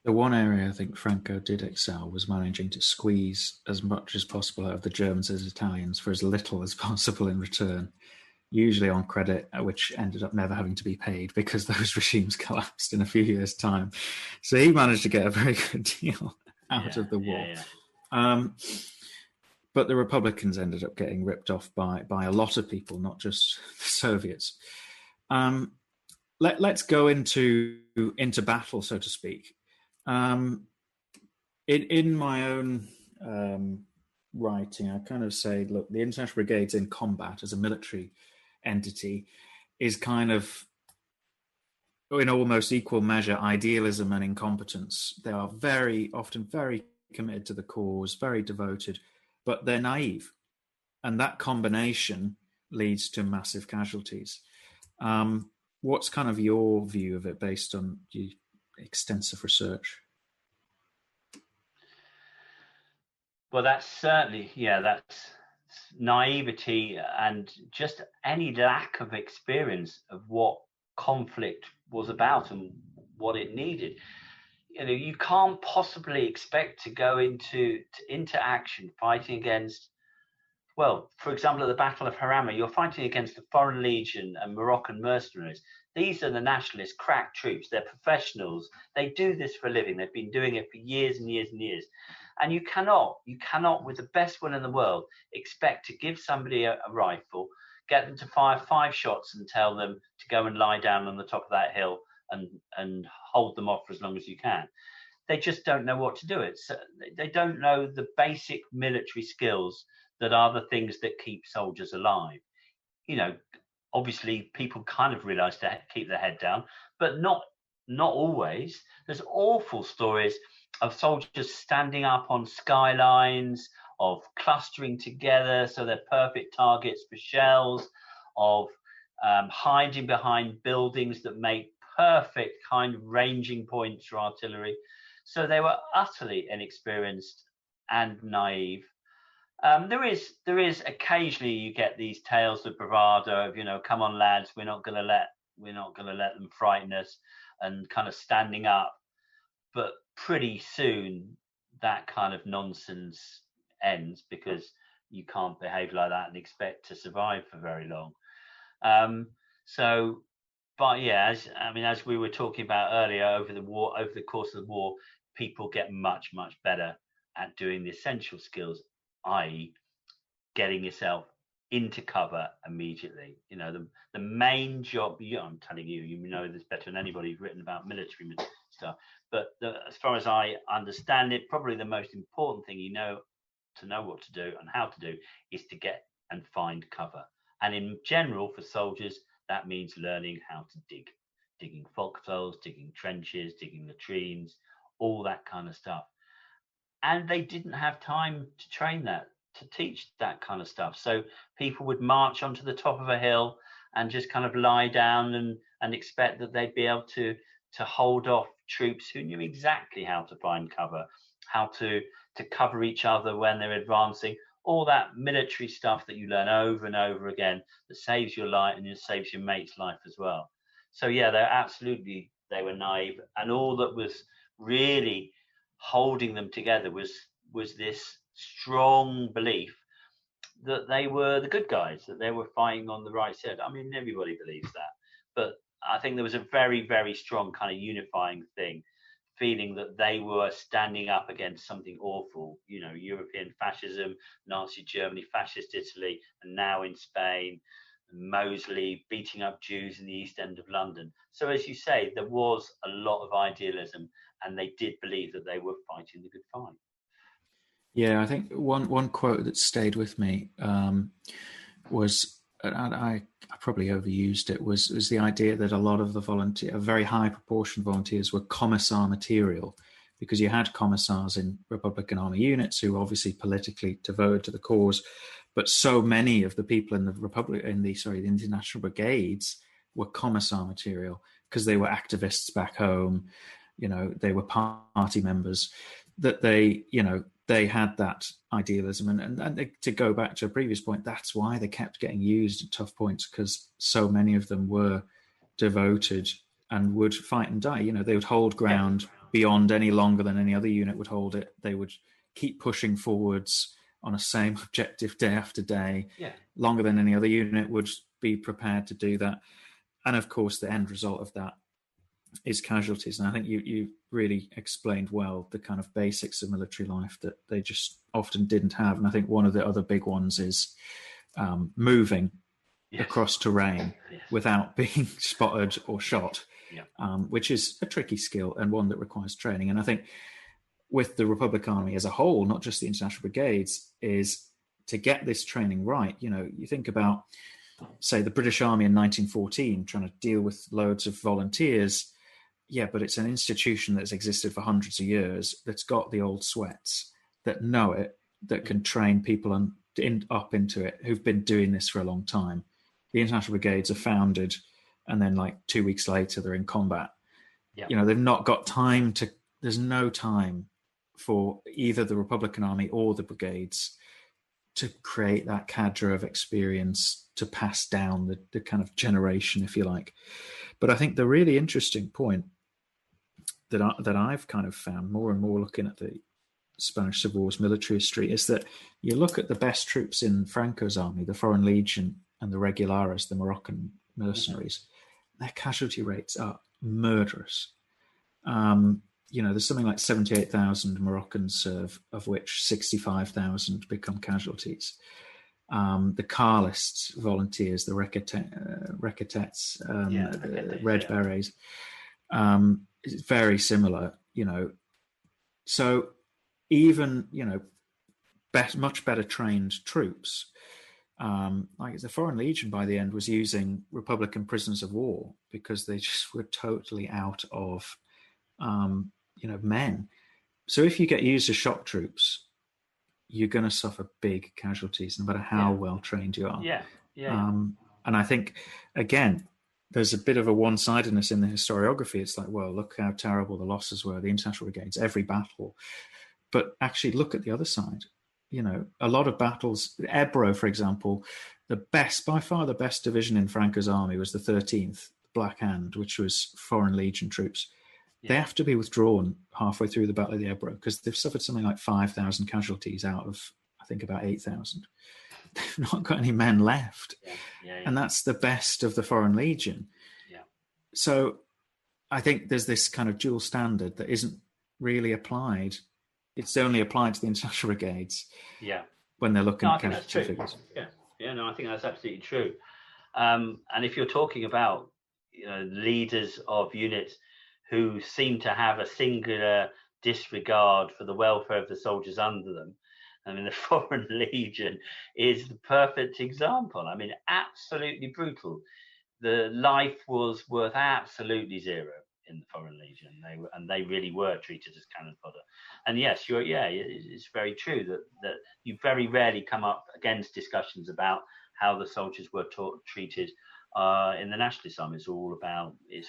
The one area I think Franco did excel was managing to squeeze as much as possible out of the Germans and Italians for as little as possible in return, usually on credit, which ended up never having to be paid because those regimes collapsed in a few years' time. So he managed to get a very good deal out of the war. But the Republicans ended up getting ripped off by a lot of people, not just the Soviets. Let's go into battle, so to speak. In my own writing, I kind of say, look, the International Brigades in combat as a military entity is kind of, in almost equal measure, idealism and incompetence. They are very often very committed to the cause, very devoted, but they're naive. And that combination leads to massive casualties. What's kind of your view of it based on your extensive research? Well, that's certainly, that's naivety and just any lack of experience of what conflict was about and what it needed. You can't possibly expect to go into action fighting against Well, for example, at the Battle of Harama, you're fighting against the Foreign Legion and Moroccan mercenaries. These are the nationalist crack troops. They're professionals. They do this for a living. They've been doing it for years and years and years. And you cannot, with the best will in the world, expect to give somebody a rifle, get them to fire 5 shots and tell them to go and lie down on the top of that hill and hold them off for as long as you can. They just don't know what to do. They don't know the basic military skills that are the things that keep soldiers alive. Obviously people kind of realize to keep their head down, but not always. There's awful stories of soldiers standing up on skylines, of clustering together so they're perfect targets for shells, of hiding behind buildings that make perfect kind of ranging points for artillery. So they were utterly inexperienced and naive. There is occasionally you get these tales of bravado of, come on lads, we're not going to let them frighten us, and kind of standing up. But pretty soon that kind of nonsense ends, because you can't behave like that and expect to survive for very long. But yeah, as we were talking about earlier, over the course of the war, people get much, much better at doing the essential skills, i.e. getting yourself into cover immediately. The main job, I'm telling you, you know this better than anybody who's written about military stuff, but as far as I understand it, probably the most important thing to know what to do and how to do is to get and find cover. And in general, for soldiers, that means learning how to digging foxholes, digging trenches, digging latrines, all that kind of stuff. And they didn't have time to train that, to teach that kind of stuff. So people would march onto the top of a hill and just kind of lie down and expect that they'd be able to hold off troops who knew exactly how to find cover, how to cover each other when they're advancing, all that military stuff that you learn over and over again that saves your life and it saves your mate's life as well. So yeah, they were naive, and all that was really holding them together was this strong belief that they were the good guys, that they were fighting on the right side. I mean, everybody believes that, but I think there was a very, very strong kind of unifying feeling that they were standing up against something awful, European fascism, Nazi Germany, fascist Italy, and now in Spain, Mosley beating up Jews in the East End of London. So as you say, there was a lot of idealism, and they did believe that they were fighting the good fight. Yeah, I think one quote that stayed with me was, and I probably overused it, was the idea that a lot of a very high proportion of volunteers were commissar material, because you had commissars in Republican Army units who were obviously politically devoted to the cause, but so many of the people in the International Brigades were commissar material because they were activists back home, they were party members, that they had that idealism. And to go back to a previous point, that's why they kept getting used at tough points, because so many of them were devoted and would fight and die. They would hold ground beyond any longer than any other unit would hold it. They would keep pushing forwards on a same objective day after day, longer than any other unit would be prepared to do that. And of course, the end result of that is casualties. And I think you really explained well the kind of basics of military life that they just often didn't have. And I think one of the other big ones is moving across terrain without being spotted or shot, which is a tricky skill and one that requires training. And I think with the Republic Army as a whole, not just the International Brigades, is to get this training right. You think about, say, the British Army in 1914 trying to deal with loads of volunteers. Yeah, but it's an institution that's existed for hundreds of years, that's got the old sweats, that know it, that can train people up into it, who've been doing this for a long time. The International Brigades are founded, and then 2 weeks later they're in combat. They've not got time there's no time for either the Republican Army or the brigades to create that cadre of experience to pass down the kind of generation, if you like. But I think the really interesting point that I've kind of found more and more looking at the Spanish Civil War's military history is that you look at the best troops in Franco's army, the Foreign Legion and the Regulares, the Moroccan mercenaries, their casualty rates are murderous. There's something like 78,000 Moroccans serve, of which 65,000 become casualties. The Carlists, volunteers, the Requetettes, the Red Berets, is very similar, So even, much better trained troops, like the Foreign Legion by the end was using Republican prisoners of war because they just were totally out of, men. So if you get used as shock troops, you're going to suffer big casualties, no matter how well trained you are. And I think, again, there's a bit of a one-sidedness in the historiography. It's like, well, look how terrible the losses were, the International Brigades, every battle. But actually, look at the other side. A lot of battles, Ebro, for example, by far the best division in Franco's army was the 13th, Black Hand, which was Foreign Legion troops. They have to be withdrawn halfway through the Battle of the Ebro because they've suffered something like 5,000 casualties out of, I think, about 8,000. They've not got any men left. And that's the best of the Foreign Legion. So I think there's this kind of dual standard that isn't really applied. It's only applied to the International Brigades when they're looking at casualty figures. I think that's absolutely true. And if you're talking about leaders of units who seem to have a singular disregard for the welfare of the soldiers under them, I mean, the Foreign Legion is the perfect example. I mean, absolutely brutal. The life was worth absolutely zero in the Foreign Legion. They really were treated as cannon fodder. And yes, it's very true that you very rarely come up against discussions about how the soldiers were treated in the Nationalist Army. It's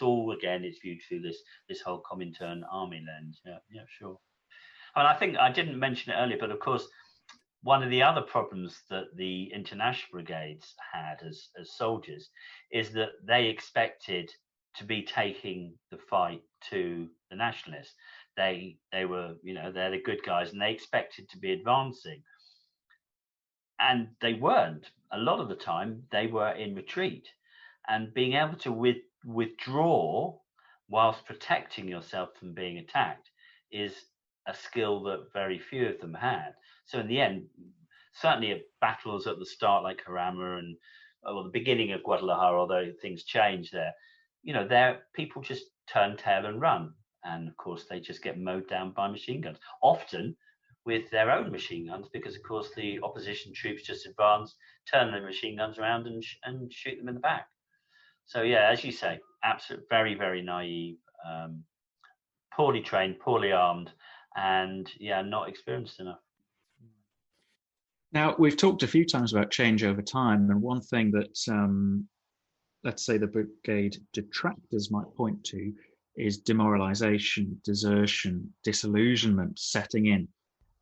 all viewed through this whole Comintern army lens. Sure. And I think I didn't mention it earlier, but of course, one of the other problems that the International Brigades had as soldiers is that they expected to be taking the fight to the Nationalists. They were, they're the good guys, and they expected to be advancing. And they weren't. A lot of the time, they were in retreat. And being able to withdraw whilst protecting yourself from being attacked is a skill that very few of them had. So in the end, certainly at battles at the start like Jarama and the beginning of Guadalajara, although things changed there, people just turn tail and run. And of course, they just get mowed down by machine guns, often with their own machine guns, because of course the opposition troops just advance, turn their machine guns around and shoot them in the back. So as you say, absolutely very, very naive, poorly trained, poorly armed, and not experienced enough. Now, we've talked a few times about change over time, and one thing that, let's say, the brigade detractors might point to is demoralization, desertion, disillusionment setting in.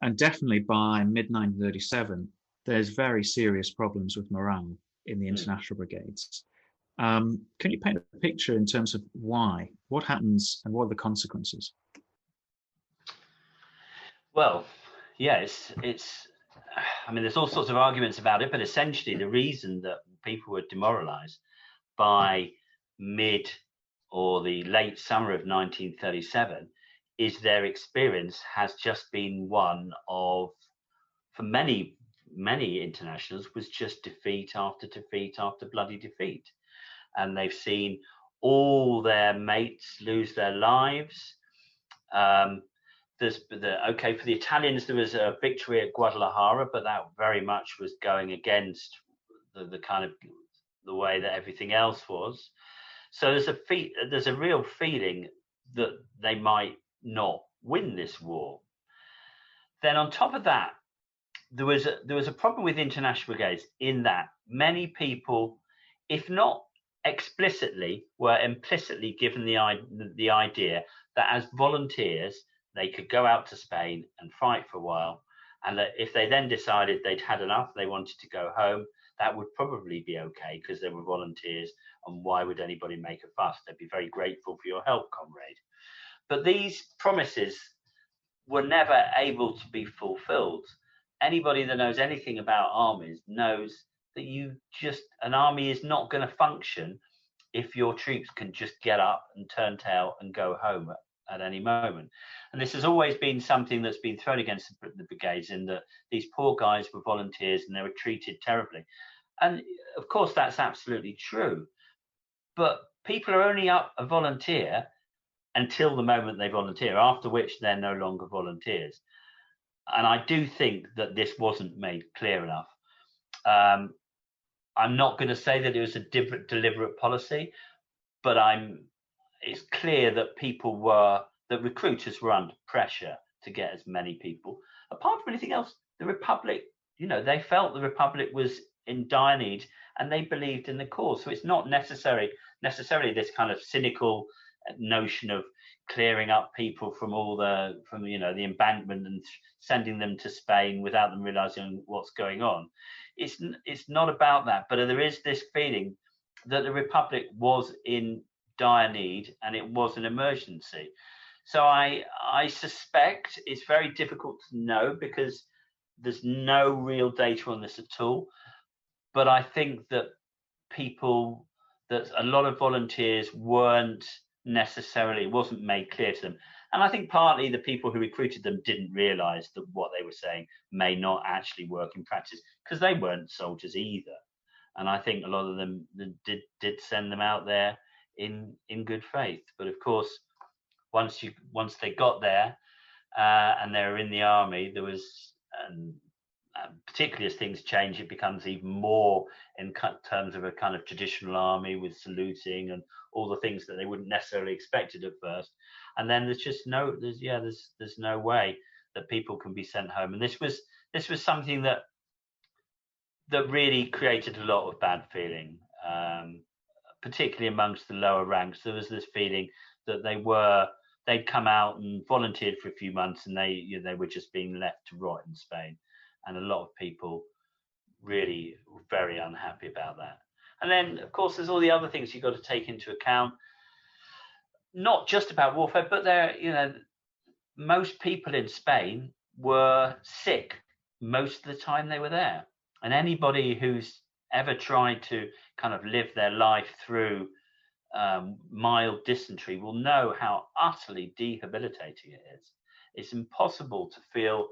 And definitely by mid-1937, there's very serious problems with morale in the International Brigades. Can you paint a picture in terms of why? What happens and what are the consequences? Well, it's there's all sorts of arguments about it, but essentially the reason that people were demoralized by mid or the late summer of 1937 is their experience has just been one of, for many, many internationals, was just defeat after defeat after bloody defeat. And they've seen all their mates lose their lives. For the Italians, there was a victory at Guadalajara, but that very much was going against the kind of the way that everything else was. So there's a real feeling that they might not win this war. Then on top of that, there was a problem with International Brigades in that many people, if not explicitly, were implicitly given the idea that as volunteers they could go out to Spain and fight for a while, and that if they then decided they'd had enough, they wanted to go home, that would probably be okay because they were volunteers, and why would anybody make a fuss? They'd be very grateful for your help, comrade. But these promises were never able to be fulfilled. Anybody that knows anything about armies knows that an army is not going to function if your troops can just get up and turn tail and go home at any moment. And this has always been something that's been thrown against the brigades, in that these poor guys were volunteers and they were treated terribly. And of course, that's absolutely true. But people are only up a volunteer until the moment they volunteer, after which they're no longer volunteers. And I do think that this wasn't made clear enough. I'm not going to say that it was a deliberate policy, but it's clear that that recruiters were under pressure to get as many people. Apart from anything else, the Republic, they felt the Republic was in dire need and they believed in the cause. So it's not necessarily this kind of cynical notion of clearing up people from the embankment and sending them to Spain without them realizing what's going on. It's not about that, but there is this feeling that the Republic was in dire need and it was an emergency. So I suspect it's very difficult to know because there's no real data on this at all. But I think that a lot of volunteers wasn't made clear to them. And I think partly the people who recruited them didn't realize that what they were saying may not actually work in practice, because they weren't soldiers either. And I think a lot of them did send them out there in good faith. But of course, once they got there and they were in the army, there was, particularly as things change, it becomes even more in terms of a kind of traditional army with saluting and all the things that they wouldn't necessarily expected at first. And then there's no way that people can be sent home. And this was something that really created a lot of bad feeling, particularly amongst the lower ranks. There was this feeling that they'd come out and volunteered for a few months and they were just being left to rot in Spain. And a lot of people really were very unhappy about that. And then, of course, there's all the other things you've got to take into account, not just about warfare, but most people in Spain were sick most of the time they were there. And anybody who's ever tried to kind of live their life through mild dysentery will know how utterly debilitating it is. It's impossible to feel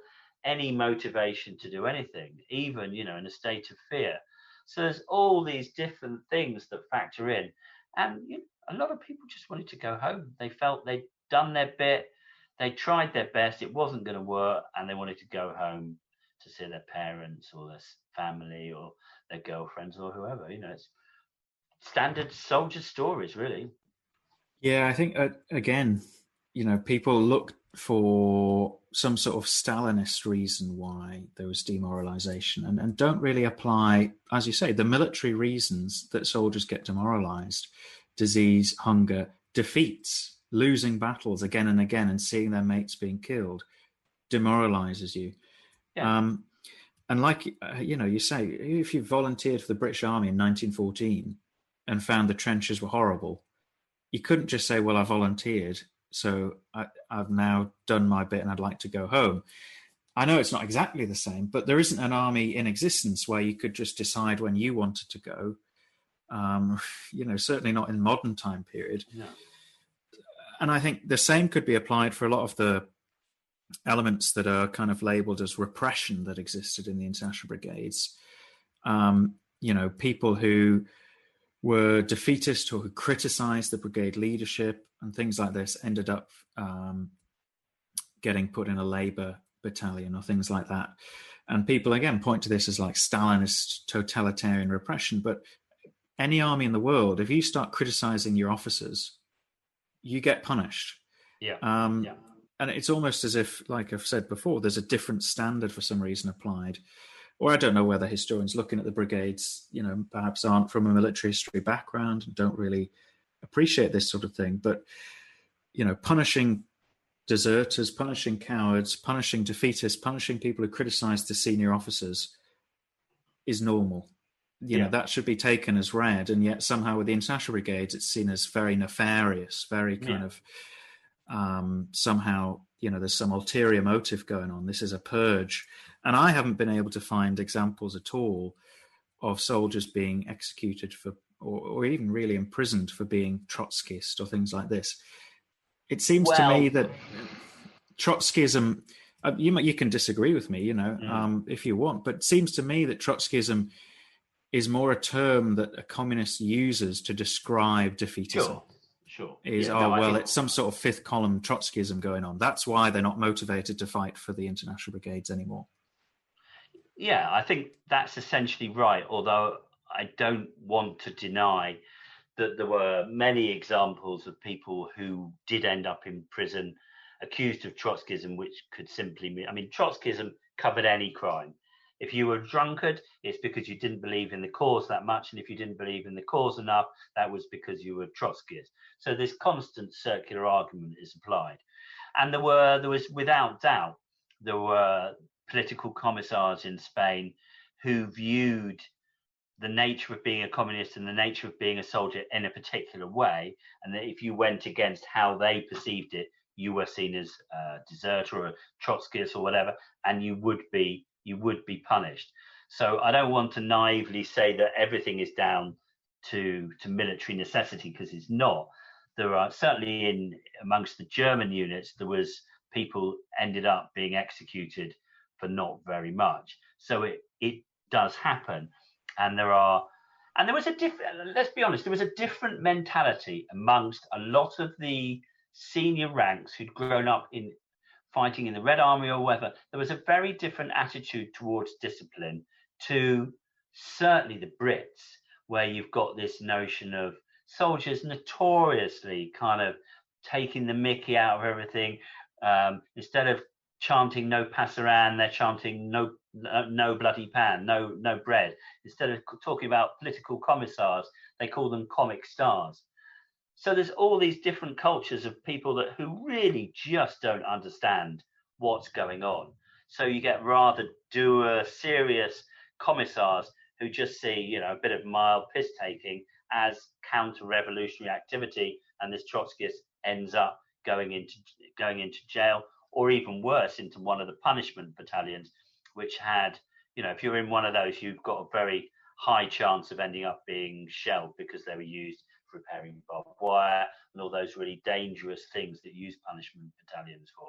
any motivation to do anything, even in a state of fear. So there's all these different things that factor in, and a lot of people just wanted to go home. They felt they'd done their bit, they tried their best, it wasn't going to work, and they wanted to go home to see their parents or their family or their girlfriends or whoever. It's standard soldier stories, really. Yeah, I think again, people look for some sort of Stalinist reason why there was demoralization and don't really apply, as you say, the military reasons that soldiers get demoralized: disease, hunger, defeats, losing battles again and again and seeing their mates being killed demoralizes you. Yeah. And like, you say, if you volunteered for the British Army in 1914 and found the trenches were horrible, you couldn't just say, well, I volunteered, so I've now done my bit and I'd like to go home. I know it's not exactly the same, but there isn't an army in existence where you could just decide when you wanted to go. Certainly not in modern time period. No. And I think the same could be applied for a lot of the elements that are kind of labeled as repression that existed in the International Brigades. People who were defeatist or who criticized the brigade leadership and things like this ended up getting put in a labor battalion or things like that. And people, again, point to this as like Stalinist totalitarian repression. But any army in the world, if you start criticizing your officers, you get punished. Yeah. And it's almost as if, like I've said before, there's a different standard for some reason applied. Or I don't know whether historians looking at the brigades, perhaps aren't from a military history background and don't really appreciate this sort of thing. But, punishing deserters, punishing cowards, punishing defeatists, punishing people who criticize the senior officers is normal. That should be taken as read. And yet somehow with the International Brigades, it's seen as very nefarious, very kind of somehow there's some ulterior motive going on. This is a purge. And I haven't been able to find examples at all of soldiers being executed for, or even really imprisoned for being Trotskyist or things like this. It seems to me that Trotskyism, you can disagree with me, if you want, but it seems to me that Trotskyism is more a term that a communist uses to describe defeatism. Sure. It's some sort of fifth column Trotskyism going on. That's why they're not motivated to fight for the International Brigades anymore. Yeah, I think that's essentially right, although I don't want to deny that there were many examples of people who did end up in prison accused of Trotskyism, which could simply mean, Trotskyism covered any crime. If you were a drunkard, it's because you didn't believe in the cause that much. And if you didn't believe in the cause enough, that was because you were Trotskyist. So this constant circular argument is applied. And there was without doubt, there were political commissars in Spain who viewed the nature of being a communist and the nature of being a soldier in a particular way. And that if you went against how they perceived it, you were seen as a deserter or a Trotskyist or whatever, and you would be punished. So I don't want to naively say that everything is down to military necessity, because it's not. There are certainly amongst the German units, there was people ended up being executed for not very much. So it does happen. And there was a different, let's be honest, there was a different mentality amongst a lot of the senior ranks who'd grown up in fighting in the Red Army or whatever. There was a very different attitude towards discipline to certainly the Brits, where you've got this notion of soldiers notoriously kind of taking the mickey out of everything. Instead of chanting "No passeran," they're chanting "No bloody pan, no bread." Instead of talking about political commissars, they call them comic stars. So there's all these different cultures of people who really just don't understand what's going on. So you get rather dour, serious commissars who just see, a bit of mild piss taking as counter-revolutionary activity, and this Trotskyist ends up going into jail, or even worse, into one of the punishment battalions, which had, if you're in one of those, you've got a very high chance of ending up being shelled, because they were used for repairing barbed wire and all those really dangerous things that use punishment battalions for.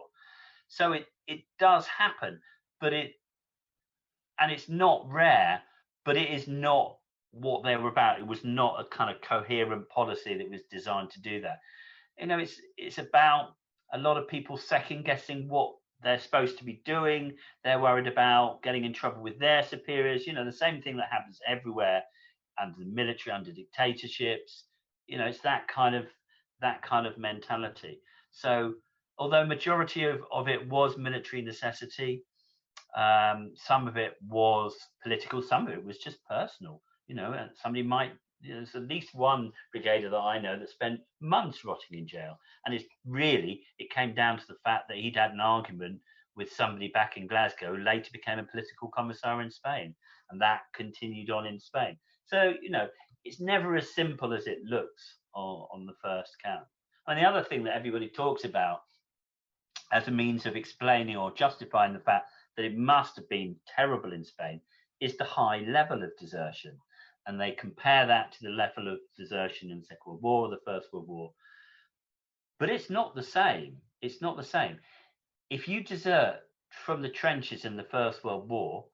So it does happen, but it's not rare, but it is not what they were about. It was not a kind of coherent policy that was designed to do that. It's about a lot of people second guessing what they're supposed to be doing. They're worried about getting in trouble with their superiors. The same thing that happens everywhere under the military, under dictatorships. It's that kind of mentality. So although majority of it was military necessity, some of it was political, some of it was just personal. And somebody might, there's at least one brigadier that I know that spent months rotting in jail. And it came down to the fact that he'd had an argument with somebody back in Glasgow, who later became a political commissar in Spain. And that continued on in Spain. So, it's never as simple as it looks on the first count. And the other thing that everybody talks about as a means of explaining or justifying the fact that it must have been terrible in Spain is the high level of desertion. And they compare that to the level of desertion in the Second World War, the First World War. But it's not the same. It's not the same. If you desert from the trenches in the First World War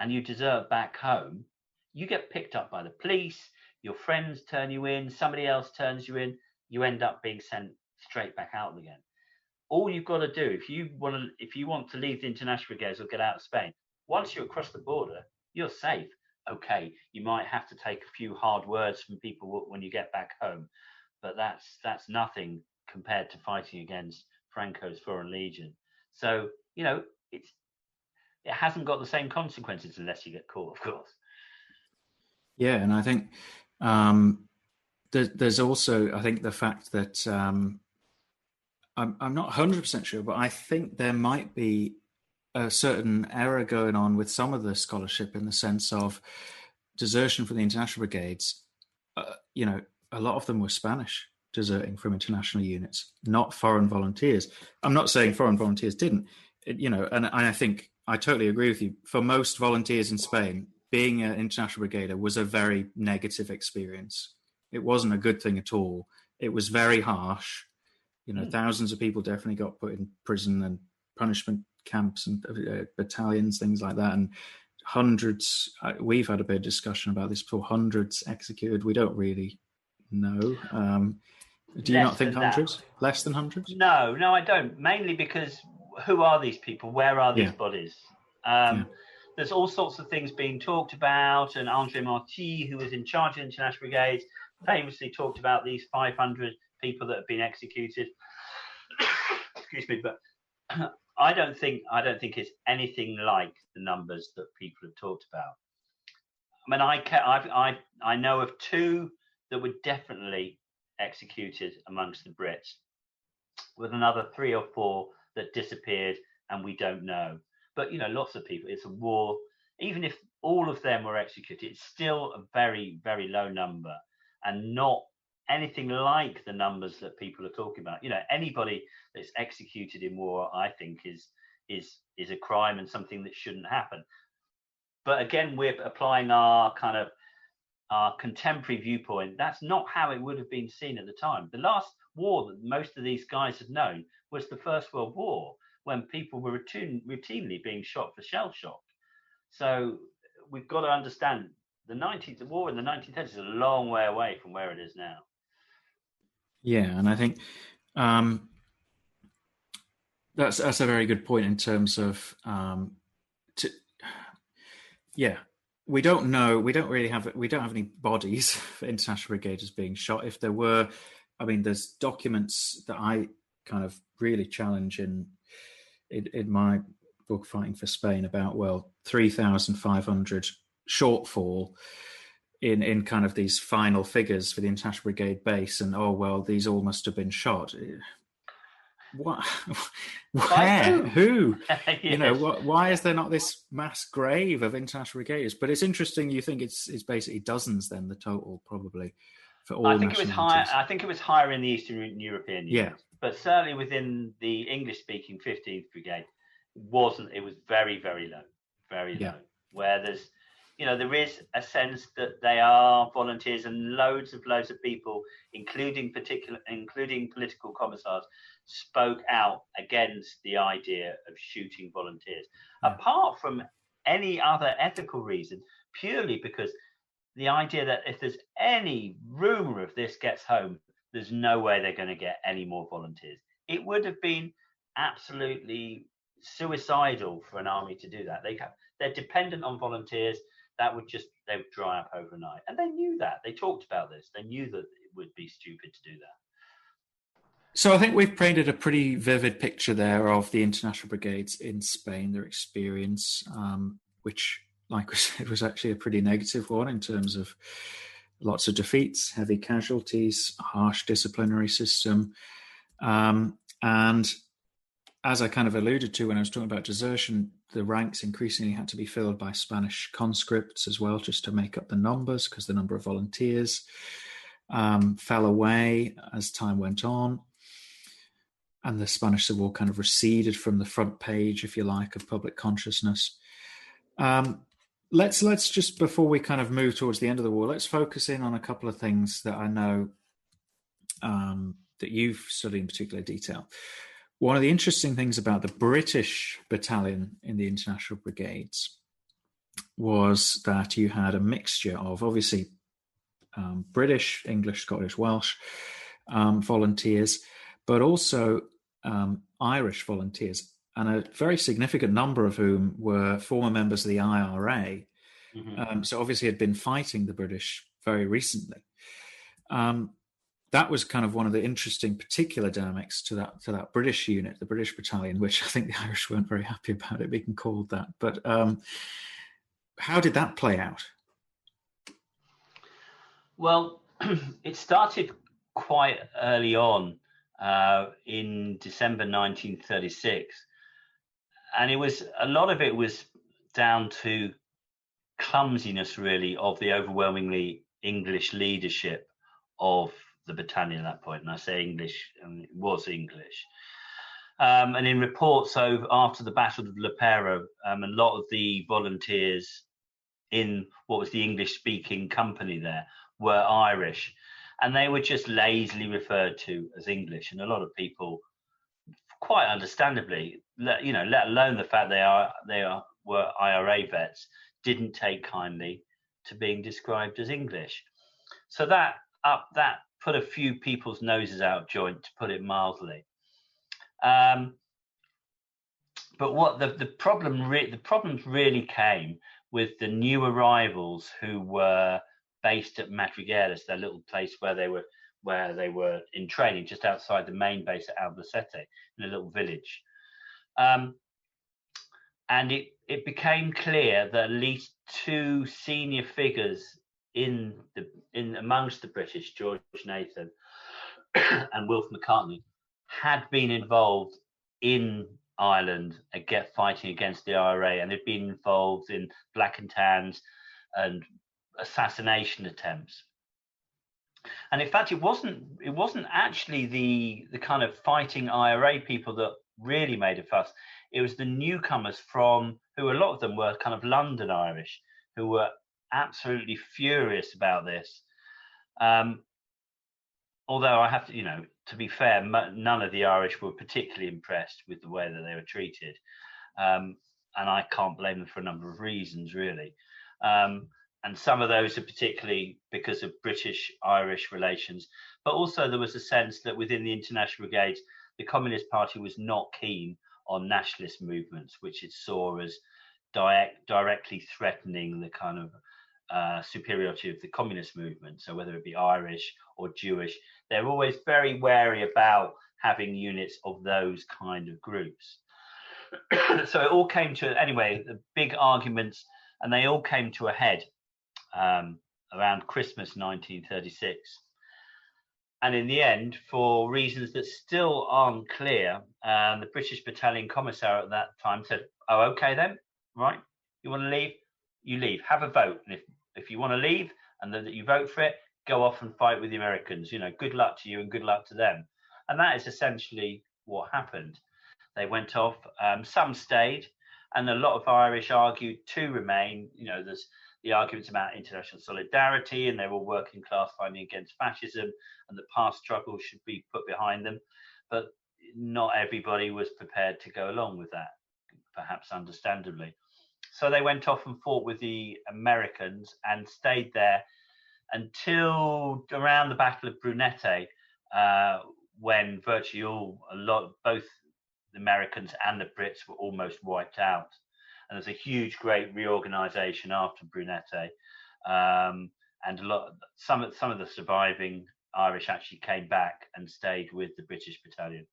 and you desert back home, you get picked up by the police, your friends turn you in, somebody else turns you in, you end up being sent straight back out again. All you've got to do, if you want to leave the International Brigades or get out of Spain, once you're across the border, you're safe. Okay, you might have to take a few hard words from people when you get back home, but that's nothing compared to fighting against Franco's Foreign Legion. So, it hasn't got the same consequences unless you get caught, of course. Yeah, and I think there's also, I think, the fact that I'm not 100% sure, but I think there might be a certain error going on with some of the scholarship, in the sense of desertion from the International Brigades. A lot of them were Spanish deserting from international units, not foreign volunteers. I'm not saying foreign volunteers didn't, and I think I totally agree with you. For most volunteers in Spain, being an international brigader was a very negative experience. It wasn't a good thing at all. It was very harsh. Thousands of people definitely got put in prison and punishment camps and battalions, things like that, and hundreds. We've had a bit of discussion about this before. Hundreds executed. We don't really know. Do you not think hundreds? Less than hundreds? No, I don't. Mainly because who are these people? Where are these bodies? There's all sorts of things being talked about, and André Marcoux, who was in charge of International Brigades, famously talked about these 500 people that have been executed. Excuse me, but I don't think it's anything like the numbers that people have talked about. I mean, I know of 2 that were definitely executed amongst the Brits, with another 3 or 4 that disappeared and we don't know. But lots of people. It's a war. Even if all of them were executed, it's still a very, very low number, and not anything like the numbers that people are talking about. Anybody that's executed in war, I think, is a crime and something that shouldn't happen. But again, we're applying our contemporary viewpoint. That's not how it would have been seen at the time. The last war that most of these guys had known was the First World War, when people were routinely being shot for shell shock. So we've got to understand the war in the 1930s is a long way away from where it is now. Yeah, and I think that's a very good point in terms of we don't know. We don't have any bodies for international brigaders being shot. If there were, I mean, there's documents that I kind of really challenge in my book, Fighting for Spain, about 3,500 shortfall in kind of these final figures for the International Brigade base, and these all must have been shot. What? Where? Who? Yes. Why is there not this mass grave of international brigaders? But it's interesting. You think it's basically dozens then, the total, probably, for all. I think it was higher. I think it was higher in the Eastern European units, but certainly within the English-speaking 15th Brigade, it was very, very low, very low. Where there is a sense that they are volunteers, and loads of people, including political commissars, spoke out against the idea of shooting volunteers. Apart from any other ethical reason, purely because the idea that if there's any rumor of this gets home, there's no way they're going to get any more volunteers. It would have been absolutely suicidal for an army to do that. They're dependent on volunteers. They would dry up overnight. And they knew that. They talked about this. They knew that it would be stupid to do that. So I think we've painted a pretty vivid picture there of the international brigades in Spain, their experience, which, like we said, was actually a pretty negative one in terms of lots of defeats, heavy casualties, harsh disciplinary system. And as I kind of alluded to when I was talking about desertion, the ranks increasingly had to be filled by Spanish conscripts as well, just to make up the numbers, because the number of volunteers fell away as time went on. And the Spanish Civil War kind of receded from the front page, if you like, of public consciousness. Let's just, before we kind of move towards the end of the war, let's focus in on a couple of things that I know that you've studied in particular detail. One of the interesting things about the British battalion in the International Brigades was that you had a mixture of, obviously, British, English, Scottish, Welsh volunteers, but also Irish volunteers, and a very significant number of whom were former members of the IRA. Mm-hmm. So obviously had been fighting the British very recently. That was kind of one of the interesting particular dynamics to that British unit, the British battalion, which I think the Irish weren't very happy about it being called that. But how did that play out? Well, it started quite early on in December 1936. And a lot of it was down to clumsiness, really, of the overwhelmingly English leadership of the battalion at that point, and I say English, and it was English. And in reports after the Battle of Lepero, a lot of the volunteers in what was the English-speaking company there were Irish, and they were just lazily referred to as English. And a lot of people, quite understandably, let alone the fact they were IRA vets, didn't take kindly to being described as English. So that put a few people's noses out of joint, to put it mildly. But what the problems really came with the new arrivals who were based at Madrigueras, their little place where they were in training just outside the main base at Albacete, in a little village. And it became clear that at least two senior figures in amongst the British, George Nathan and Wilf McCartney, had been involved in Ireland fighting against the IRA, and had been involved in black and tans and assassination attempts. And in fact, it wasn't actually the kind of fighting IRA people that really made a fuss. It was the newcomers who a lot of them were kind of London Irish, who were absolutely furious about this. Although I have to be fair, none of the Irish were particularly impressed with the way that they were treated. And I can't blame them for a number of reasons, really. And some of those are particularly because of British-Irish relations. But also there was a sense that within the International Brigades, the Communist Party was not keen on nationalist movements, which it saw as directly threatening the kind of superiority of the communist movement. So whether it be Irish or Jewish, they're always very wary about having units of those kind of groups. So it all came to, anyway, the big arguments, and they all came to a head around Christmas 1936. And in the end, for reasons that still aren't clear, the British Battalion Commissar at that time said, "Oh, okay then, right? You want to leave? You leave. Have a vote. And if you want to leave and that you vote for it, go off and fight with the Americans. Good luck to you and good luck to them." And that is essentially what happened. They went off. Some stayed, and a lot of Irish argued to remain. There's the arguments about international solidarity, and they're all working class fighting against fascism, and the past struggle should be put behind them. But not everybody was prepared to go along with that, perhaps understandably. So they went off and fought with the Americans and stayed there until around the Battle of Brunete, when virtually both the Americans and the Brits were almost wiped out. And there's a huge, great reorganization after Brunete, and some of the surviving Irish actually came back and stayed with the British battalion.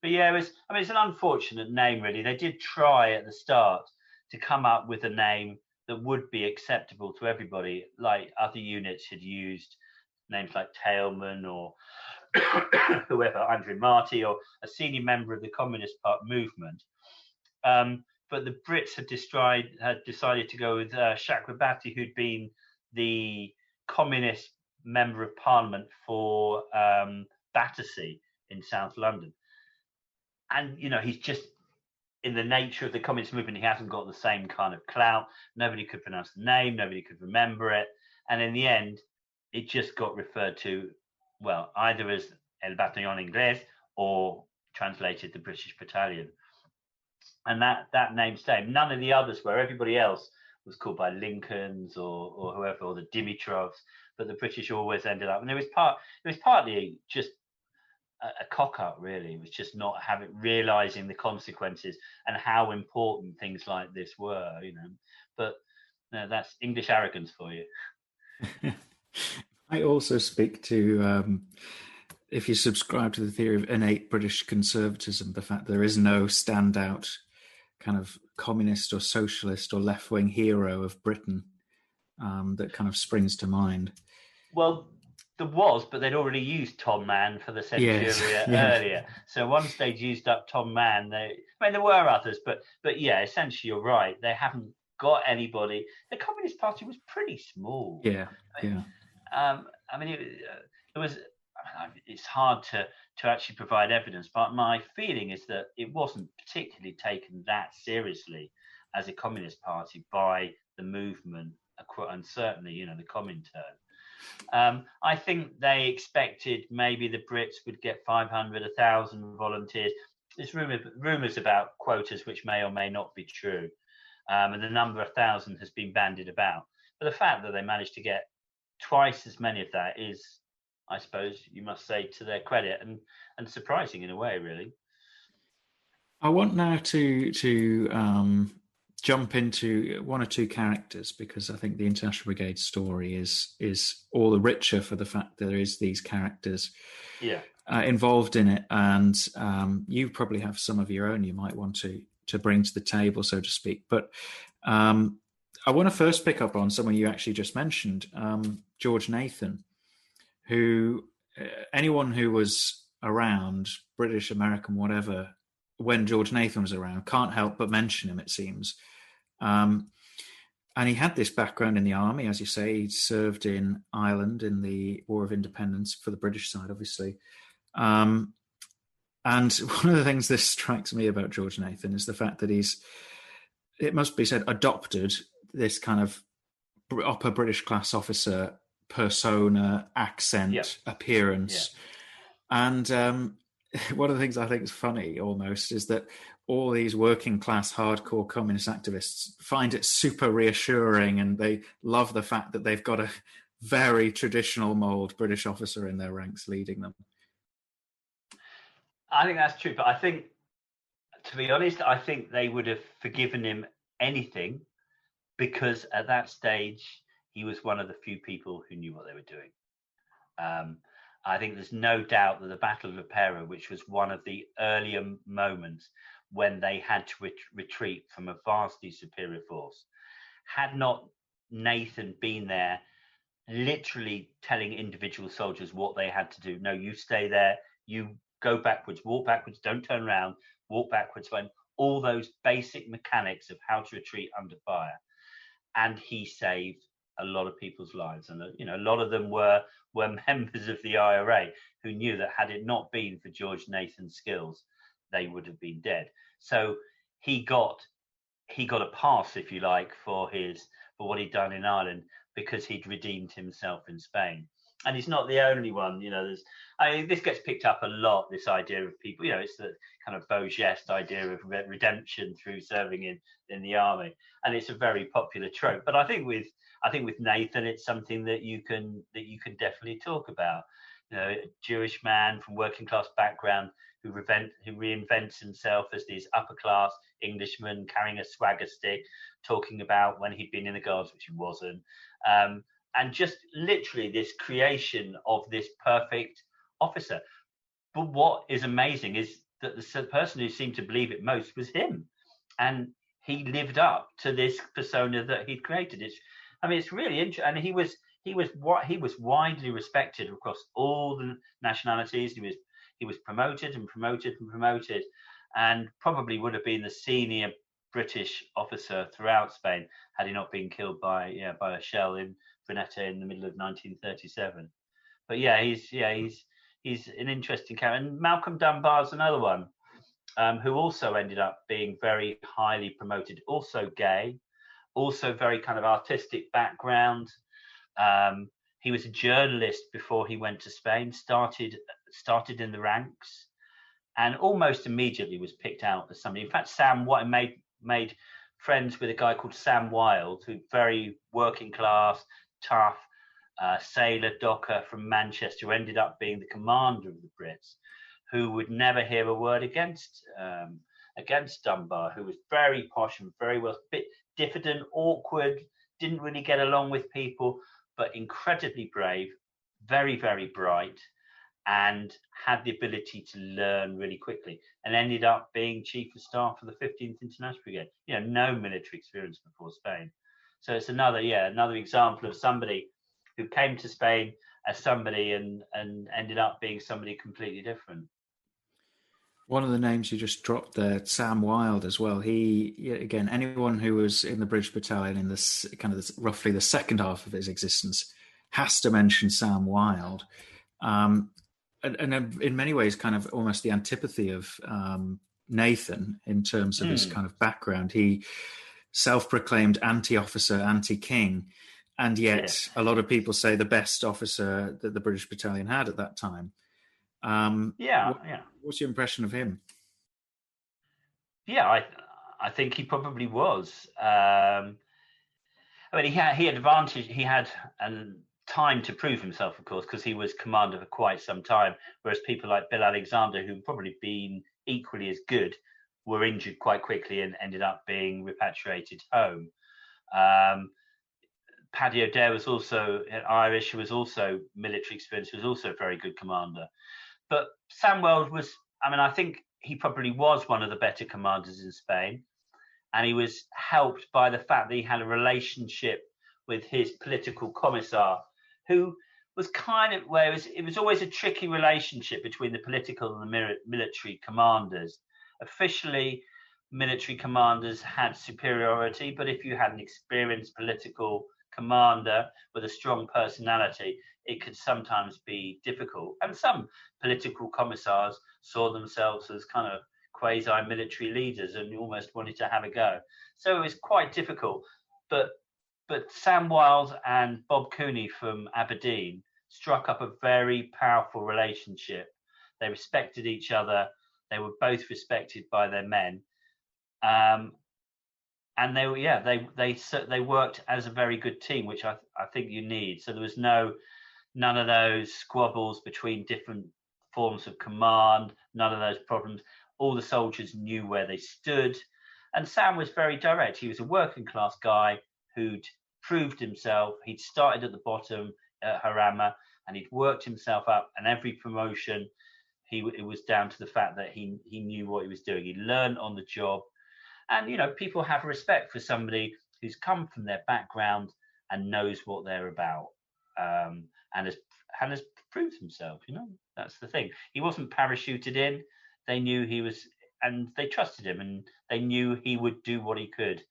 But yeah, it's an unfortunate name, really. They did try at the start to come up with a name that would be acceptable to everybody, like other units had used names like Tailman or whoever, Andre Marty, or a senior member of the Communist Party movement. But the Brits had decided to go with Chakrabarti, who'd been the communist member of parliament for Battersea in South London. And, he's just, in the nature of the communist movement, he hasn't got the same kind of clout. Nobody could pronounce the name. Nobody could remember it. And in the end, it just got referred to, well, either as El Bataillon Inglés or translated the British Battalion. And that name stayed. None of the others were. Everybody else was called by Lincolns or whoever, or the Dimitrovs. But the British always ended up, and it was partly just a cock up, really. It was just not realizing the consequences and how important things like this were, But that's English arrogance for you. I also speak to, if you subscribe to the theory of innate British conservatism, the fact there is no standout kind of communist or socialist or left-wing hero of Britain that kind of springs to mind. Well, there was, but they'd already used Tom Mann for the Centuria earlier. So once they'd used up Tom Mann, there were others, but yeah, essentially you're right. They haven't got anybody. The Communist Party was pretty small. Yeah. There was. it's hard to actually provide evidence, but my feeling is that it wasn't particularly taken that seriously as a communist party by the movement, and certainly, the Comintern. I think they expected maybe the Brits would get 500, 1,000 volunteers. There's rumours about quotas which may or may not be true, and the number 1,000 has been bandied about. But the fact that they managed to get twice as many of that is, I suppose you must say, to their credit, and surprising in a way, really. I want now to jump into one or two characters, because I think the International Brigade story is all the richer for the fact that there is these characters involved in it, and you probably have some of your own you might want to bring to the table, so to speak. But I want to first pick up on someone you actually just mentioned, George Nathan, who anyone who was around, British, American, whatever, when George Nathan was around, can't help but mention him, it seems. And he had this background in the army, as you say. He served in Ireland in the War of Independence for the British side, obviously. And one of the things that strikes me about George Nathan is the fact that it must be said, adopted this kind of upper British class officer persona, accent, appearance. And one of the things I think is funny almost is that all these working class hardcore communist activists find it super reassuring, and they love the fact that they've got a very traditional mould British officer in their ranks leading them. I think that's true, but I think, to be honest, I think they would have forgiven him anything, because at that stage he was one of the few people who knew what they were doing. I think there's no doubt that the Battle of Lepera, which was one of the earlier moments when they had to retreat from a vastly superior force, had not Nathan been there literally telling individual soldiers what they had to do. No, you stay there, you go backwards, walk backwards, don't turn around, walk backwards, when all those basic mechanics of how to retreat under fire. And he saved a lot of people's lives, and a lot of them were members of the IRA who knew that had it not been for George Nathan's skills, they would have been dead. So he got a pass, if you like, for what he'd done in Ireland, because he'd redeemed himself in Spain. And he's not the only one. This gets picked up a lot, this idea of people, it's the kind of beau geste idea of redemption through serving in the army, and it's a very popular trope. But I think with Nathan, it's something that you can definitely talk about. A Jewish man from working class background who reinvents himself as this upper class Englishman carrying a swagger stick, talking about when he'd been in the Guards, which he wasn't. And just literally this creation of this perfect officer. But what is amazing is that the person who seemed to believe it most was him. And he lived up to this persona that he'd created. It's really interesting. And he was widely respected across all the nationalities. He was promoted and promoted and promoted, and probably would have been the senior British officer throughout Spain had he not been killed by a shell in Veneta in the middle of 1937. But he's an interesting character. And Malcolm Dunbar's another one, who also ended up being very highly promoted, also gay, also very kind of artistic background. He was a journalist before he went to Spain, started in the ranks, and almost immediately was picked out as somebody. In fact, Sam White made friends with a guy called Sam Wilde, who very working class, tough, sailor, docker from Manchester, who ended up being the commander of the Brits, who would never hear a word against Dunbar, who was very posh and very well, a bit diffident, awkward, didn't really get along with people, but incredibly brave, very, very bright, and had the ability to learn really quickly, and ended up being chief of staff for the 15th International Brigade. No military experience before Spain. So it's another example of somebody who came to Spain as somebody and ended up being somebody completely different. One of the names you just dropped there, Sam Wilde, as well. Again, anyone who was in the British Battalion in this kind of roughly the second half of his existence has to mention Sam Wilde. and in many ways, kind of almost the antipathy of Nathan in terms of his kind of background. He self-proclaimed anti-officer, anti-king, and yet a lot of people say the best officer that the British battalion had at that time. What's your impression of him? Yeah, I think he probably was. I mean, he had advantage. He had time to prove himself, of course, because he was commander for quite some time. Whereas people like Bill Alexander, who'd probably been equally as good, were injured quite quickly and ended up being repatriated home. Paddy O'Dare was also Irish, who was also military experience, was also a very good commander. But Samwell was, I mean, I think he probably was one of the better commanders in Spain. And he was helped by the fact that he had a relationship with his political commissar, who was kind of where it was always a tricky relationship between the political and the military commanders. Officially, military commanders had superiority, but if you had an experienced political commander with a strong personality, it could sometimes be difficult. And some political commissars saw themselves as kind of quasi-military leaders and almost wanted to have a go. So it was quite difficult. But Sam Wilde and Bob Cooney from Aberdeen struck up a very powerful relationship. They respected each other. They were both respected by their men. And they worked as a very good team, which I think you need. So there was none of those squabbles between different forms of command, none of those problems. All the soldiers knew where they stood. And Sam was very direct. He was a working class guy who'd proved himself. He'd started at the bottom at Jarama and he'd worked himself up. And every promotion, it was down to the fact that he knew what he was doing. He learned on the job. And, you know, people have respect for somebody who's come from their background and knows what they're about, and has proved himself. You know, that's the thing. He wasn't parachuted in. They knew he was, and they trusted him, and they knew he would do what he could.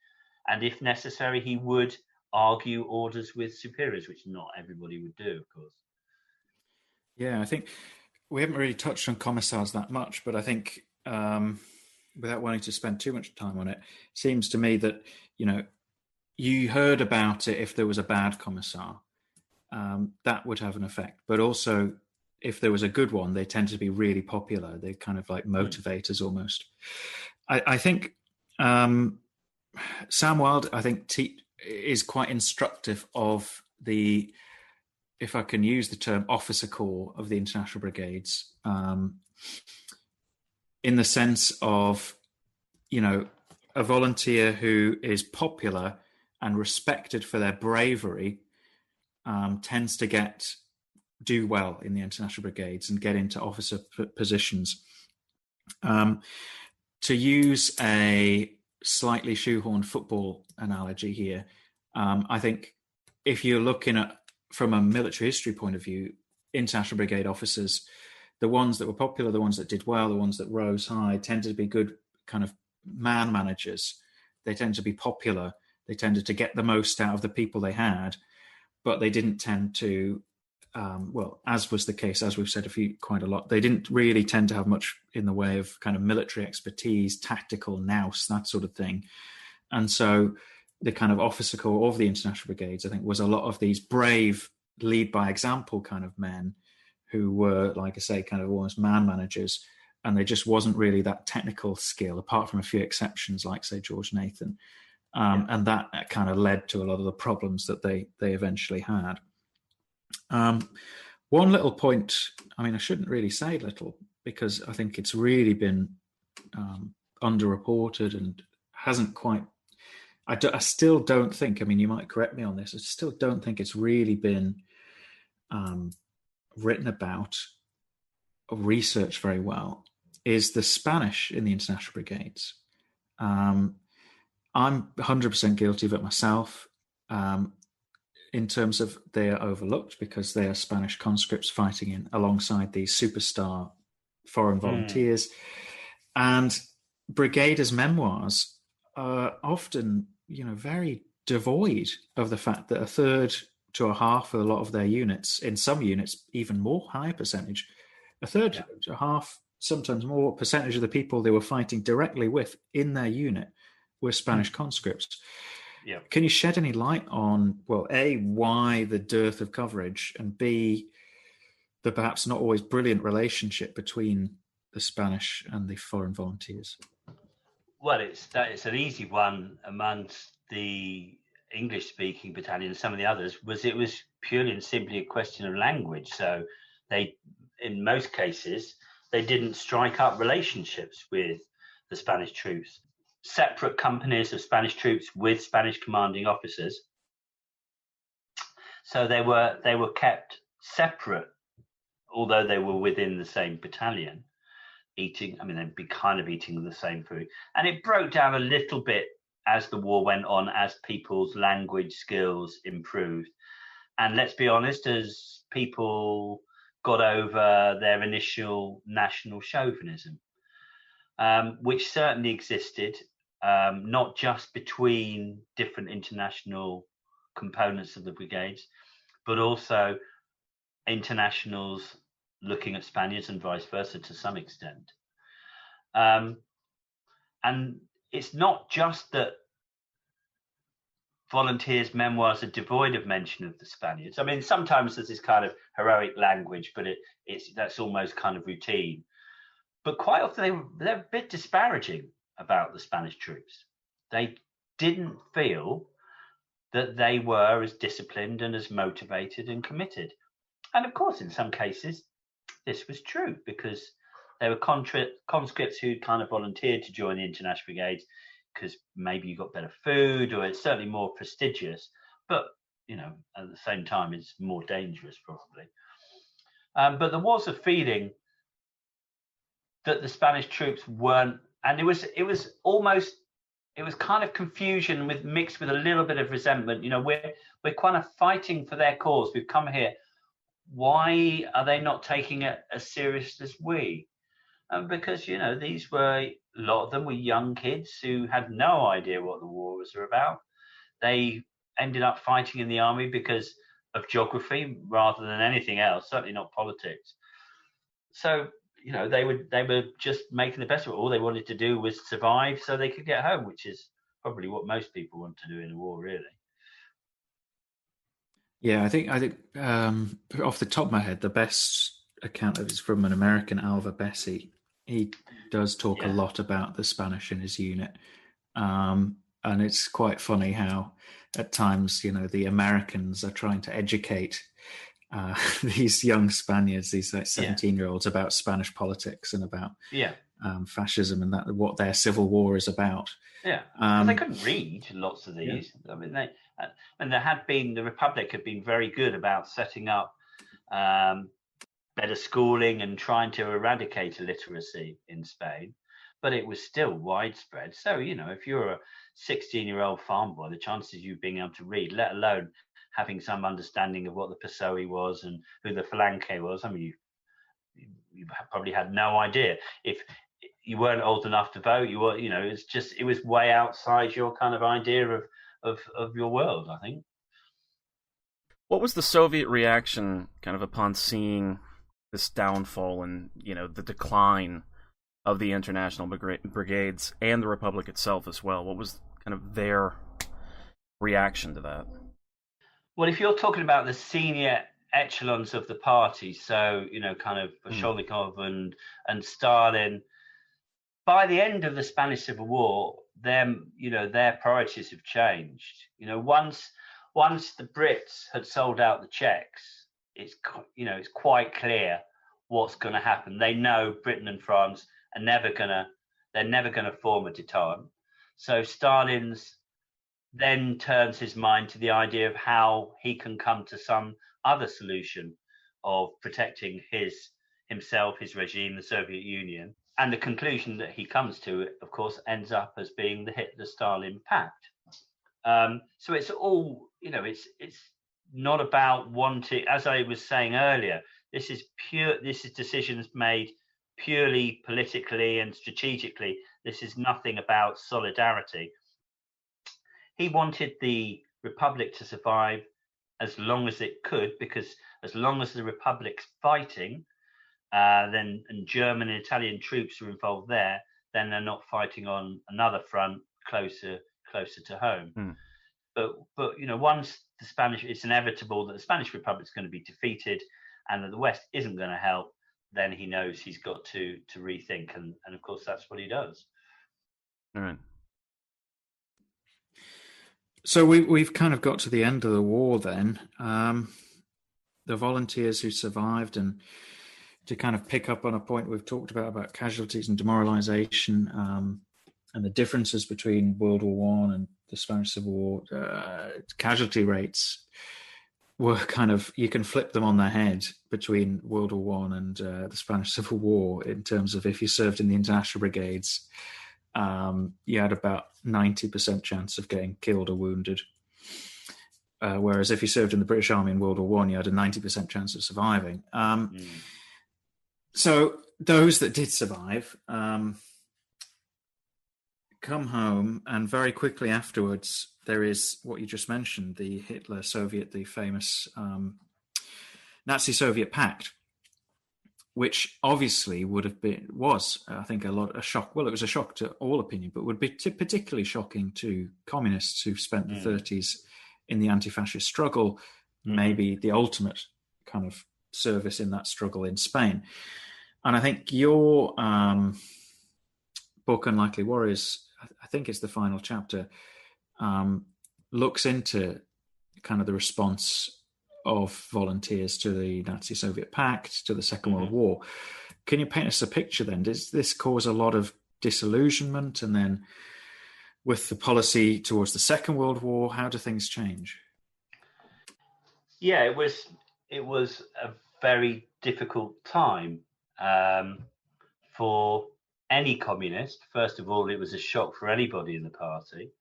And if necessary, he would argue orders with superiors, which not everybody would do, of course. Yeah, I think we haven't really touched on commissars that much, but I think without wanting to spend too much time on it, seems to me that, you know, you heard about it if there was a bad commissar. That would have an effect. But also, if there was a good one, they tend to be really popular. They're kind of like motivators almost. I think Sam Wilde, I think, is quite instructive of the, if I can use the term, officer corps of the International Brigades, in the sense of, you know, a volunteer who is popular and respected for their bravery tends to do well in the International Brigades and get into officer positions. To use a slightly shoehorned football analogy here, I think if you're looking at from a military history point of view, International Brigade officers, the ones that were popular, the ones that did well, the ones that rose high, tended to be good kind of man managers. They tended to be popular. They tended to get the most out of the people they had, but they didn't tend to, well, as was the case, as we've said quite a lot, they didn't really tend to have much in the way of kind of military expertise, tactical nous, that sort of thing. And so the kind of officer corps of the International Brigades, I think, was a lot of these brave, lead by example kind of men who were, like I say, kind of almost man managers, and there just wasn't really that technical skill, apart from a few exceptions, like, say, George Nathan. And that kind of led to a lot of the problems that they eventually had. One little point, I mean, I shouldn't really say little, because I think it's really been underreported and hasn't quite, I still don't think, I mean, you might correct me on this, I still don't think it's really been written about or researched very well, is the Spanish in the International Brigades. I'm 100% guilty of it myself, in terms of they are overlooked because they are Spanish conscripts fighting alongside these superstar foreign volunteers. And brigaders' memoirs are often, you know, very devoid of the fact that a third to a half of a lot of their units, in some units, even more high percentage, A third, a half, sometimes more percentage of the people they were fighting directly with in their unit were Spanish conscripts. Yeah. Can you shed any light on, well, A, why the dearth of coverage, and B, the perhaps not always brilliant relationship between the Spanish and the foreign volunteers? Well, it's an easy one amongst the English-speaking battalions. Some of the others it was purely and simply a question of language. So they, in most cases, they didn't strike up relationships with the Spanish troops. Separate companies of Spanish troops with Spanish commanding officers. So they were kept separate, although they were within the same battalion. They'd be kind of eating the same food. And it broke down a little bit as the war went on, as people's language skills improved. And let's be honest, as people got over their initial national chauvinism, which certainly existed, not just between different international components of the brigades, but also internationals looking at Spaniards and vice versa to some extent. And it's not just that volunteers' memoirs are devoid of mention of the Spaniards. I mean, sometimes there's this kind of heroic language, but that's almost kind of routine. But quite often they're a bit disparaging about the Spanish troops. They didn't feel that they were as disciplined and as motivated and committed. And of course, in some cases, this was true because they were conscripts who kind of volunteered to join the International Brigades because maybe you got better food, or it's certainly more prestigious. But, at the same time, it's more dangerous probably. But there was a feeling that the Spanish troops weren't, and it was kind of confusion mixed with a little bit of resentment. We're kind of fighting for their cause. We've come here. Why are they not taking it as serious as we? Because, a lot of them were young kids who had no idea what the wars are about. They ended up fighting in the army because of geography rather than anything else, certainly not politics. So, they were just making the best of it. All they wanted to do was survive so they could get home, which is probably what most people want to do in a war, really. Yeah, I think off the top of my head, the best account of it is from an American, Alva Bessie. He does talk a lot about the Spanish in his unit. And it's quite funny how at times, the Americans are trying to educate these young Spaniards, these 17-year-olds, about Spanish politics and about fascism and what their civil war is about. Yeah, they couldn't read lots of these. Yeah. I mean, the Republic had been very good about setting up better schooling and trying to eradicate illiteracy in Spain, but it was still widespread. So, if you're a 16-year-old farm boy, the chances of you being able to read, let alone having some understanding of what the PSOE was and who the Falange was, I mean, you probably had no idea. If you weren't old enough to vote, you were, it was way outside your kind of idea of your world, I think. What was the Soviet reaction kind of upon seeing this downfall and, the decline of the International Brigades and the Republic itself as well? What was kind of their reaction to that? Well, if you're talking about the senior echelons of the party, so, kind of Bolshovikov and Stalin, by the end of the Spanish Civil War, their priorities have changed. Once the Brits had sold out the Czechs, it's quite clear what's going to happen. They know Britain and France are never going to form a détente. So Stalin's then turns his mind to the idea of how he can come to some other solution of protecting himself, his regime, the Soviet Union. And the conclusion that he comes to, of course, ends up as being the Hitler-Stalin Pact. So it's all, it's not about wanting, as I was saying earlier, this is decisions made purely politically and strategically. This is nothing about solidarity. He wanted the Republic to survive as long as it could, because as long as the Republic's fighting, then and German and Italian troops are involved there, then they're not fighting on another front closer to home. But once the Spanish, it's inevitable that the Spanish Republic is going to be defeated, and that the West isn't going to help. Then he knows he's got to rethink, and of course that's what he does. All right. So we've kind of got to the end of the war then. The volunteers who survived, and to kind of pick up on a point we've talked about casualties and demoralization, and the differences between World War I and the Spanish Civil War, casualty rates were kind of, you can flip them on their head between World War I and the Spanish Civil War in terms of if you served in the International Brigades, you had about 90% chance of getting killed or wounded. Whereas if you served in the British Army in World War I, you had a 90% chance of surviving. So those that did survive come home, and very quickly afterwards, there is what you just mentioned, the Hitler-Soviet, the famous Nazi-Soviet pact, which obviously was, I think, a shock. Well, it was a shock to all opinion, but would be particularly shocking to communists who've spent the 30s in the anti-fascist struggle, maybe the ultimate kind of service in that struggle in Spain. And I think your book, Unlikely Warriors, I think it's the final chapter, looks into kind of the response of volunteers to the Nazi-Soviet pact, to the Second World War. Can you paint us a picture then? Does this cause a lot of disillusionment? And then with the policy towards the Second World War, how do things change? Yeah, it was a very difficult time for any communist. First of all, it was a shock for anybody in the party.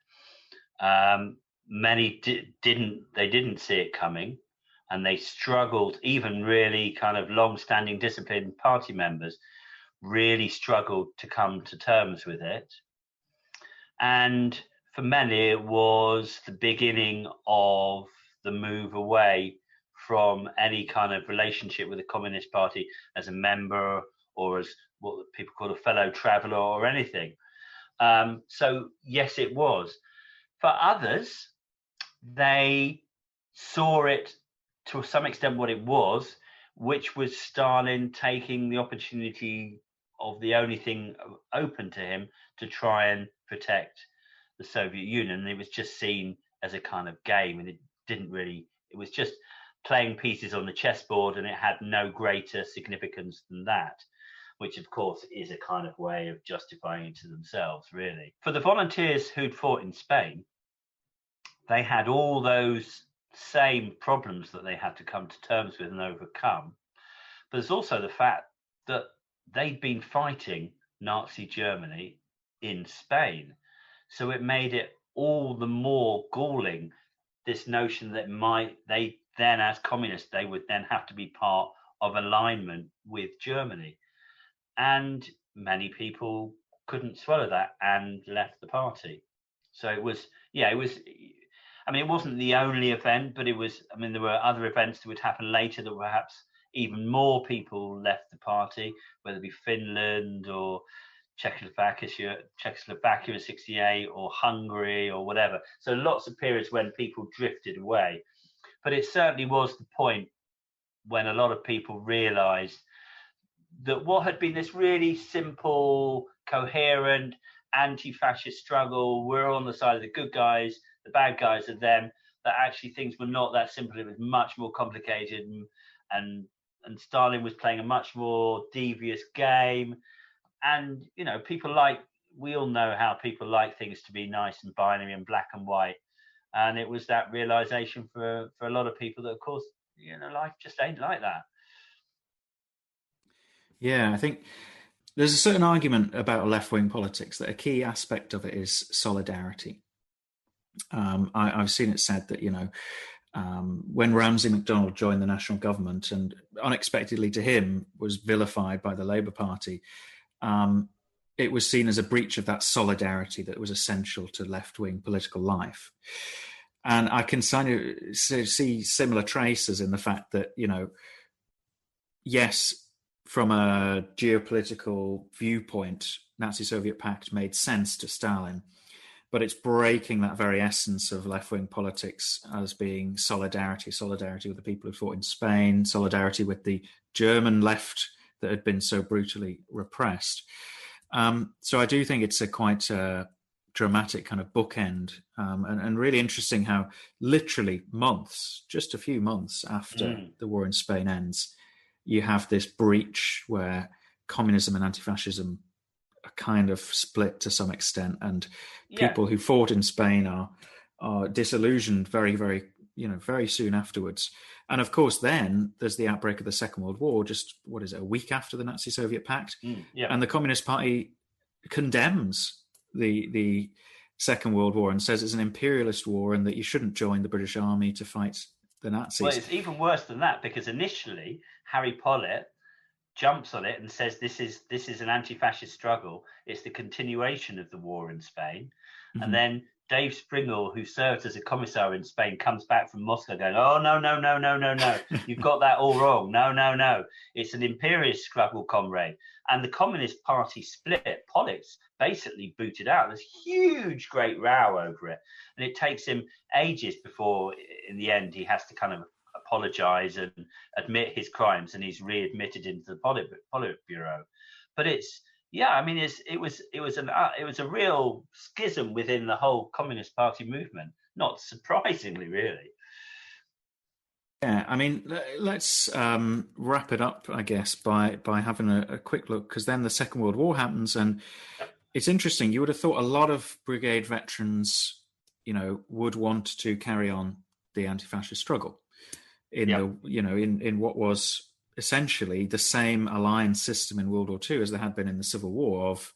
Many didn't see it coming, and they struggled. Even really kind of long-standing, disciplined party members really struggled to come to terms with it. And for many, it was the beginning of the move away from any kind of relationship with the Communist Party as a member or as what people call a fellow traveller or anything. So yes, it was. For others, they saw it to some extent what it was, which was Stalin taking the opportunity of the only thing open to him to try and protect the Soviet Union. And it was just seen as a kind of game, and it was just playing pieces on the chessboard, and it had no greater significance than that, which of course is a kind of way of justifying it to themselves, really. For the volunteers who'd fought in Spain, they had all those same problems that they had to come to terms with and overcome. But there's also the fact that they'd been fighting Nazi Germany in Spain. So it made it all the more galling, this notion that they then, as communists, they would then have to be part of alignment with Germany. And many people couldn't swallow that and left the party. So it was, I mean, it wasn't the only event, but it was, I mean, there were other events that would happen later that perhaps even more people left the party, whether it be Finland or Czechoslovakia in 1968 or Hungary or whatever. So lots of periods when people drifted away. But it certainly was the point when a lot of people realized that what had been this really simple, coherent, anti-fascist struggle, we're on the side of the good guys, the bad guys are them, that actually things were not that simple. It was much more complicated, and Stalin was playing a much more devious game. And, you know, we all know how people like things to be nice and binary and black and white. And it was that realization for a lot of people that, of course, you know, life just ain't like that. Yeah, I think there's a certain argument about left-wing politics that a key aspect of it is solidarity. I've seen it said that, you know, when Ramsay MacDonald joined the national government and unexpectedly to him was vilified by the Labour Party, it was seen as a breach of that solidarity that was essential to left-wing political life. And I can see similar traces in the fact that, you know, yes, from a geopolitical viewpoint, Nazi-Soviet pact made sense to Stalin, but it's breaking that very essence of left-wing politics as being solidarity with the people who fought in Spain, solidarity with the German left that had been so brutally repressed. So I do think it's a quite dramatic kind of bookend, and really interesting how literally just a few months after the war in Spain ends, you have this breach where communism and anti-fascism are kind of split to some extent, and people who fought in Spain are disillusioned very, very, very soon afterwards. And of course, then there's the outbreak of the Second World War, just, a week after the Nazi-Soviet pact. And the Communist Party condemns the Second World War and says it's an imperialist war and that you shouldn't join the British Army to fight the Nazis. Well, it's even worse than that, because initially Harry Pollitt jumps on it and says this is an anti-fascist struggle. It's the continuation of the war in Spain. Mm-hmm. And then Dave Springle, who served as a commissar in Spain, comes back from Moscow going, oh, no. You've got that all wrong. No. It's an imperialist struggle, comrade. And the Communist Party split. Pollitt's basically booted out. There's a huge, great row over it. And it takes him ages before, in the end, he has to kind of apologize and admit his crimes, and he's readmitted into the Politburo. But it was a real schism within the whole Communist Party movement. Not surprisingly, really. Yeah, I mean, let's wrap it up, I guess, by having a quick look, because then the Second World War happens, and it's interesting. You would have thought a lot of brigade veterans, would want to carry on the anti-fascist struggle in what was essentially the same alliance system in World War II as there had been in the Civil War of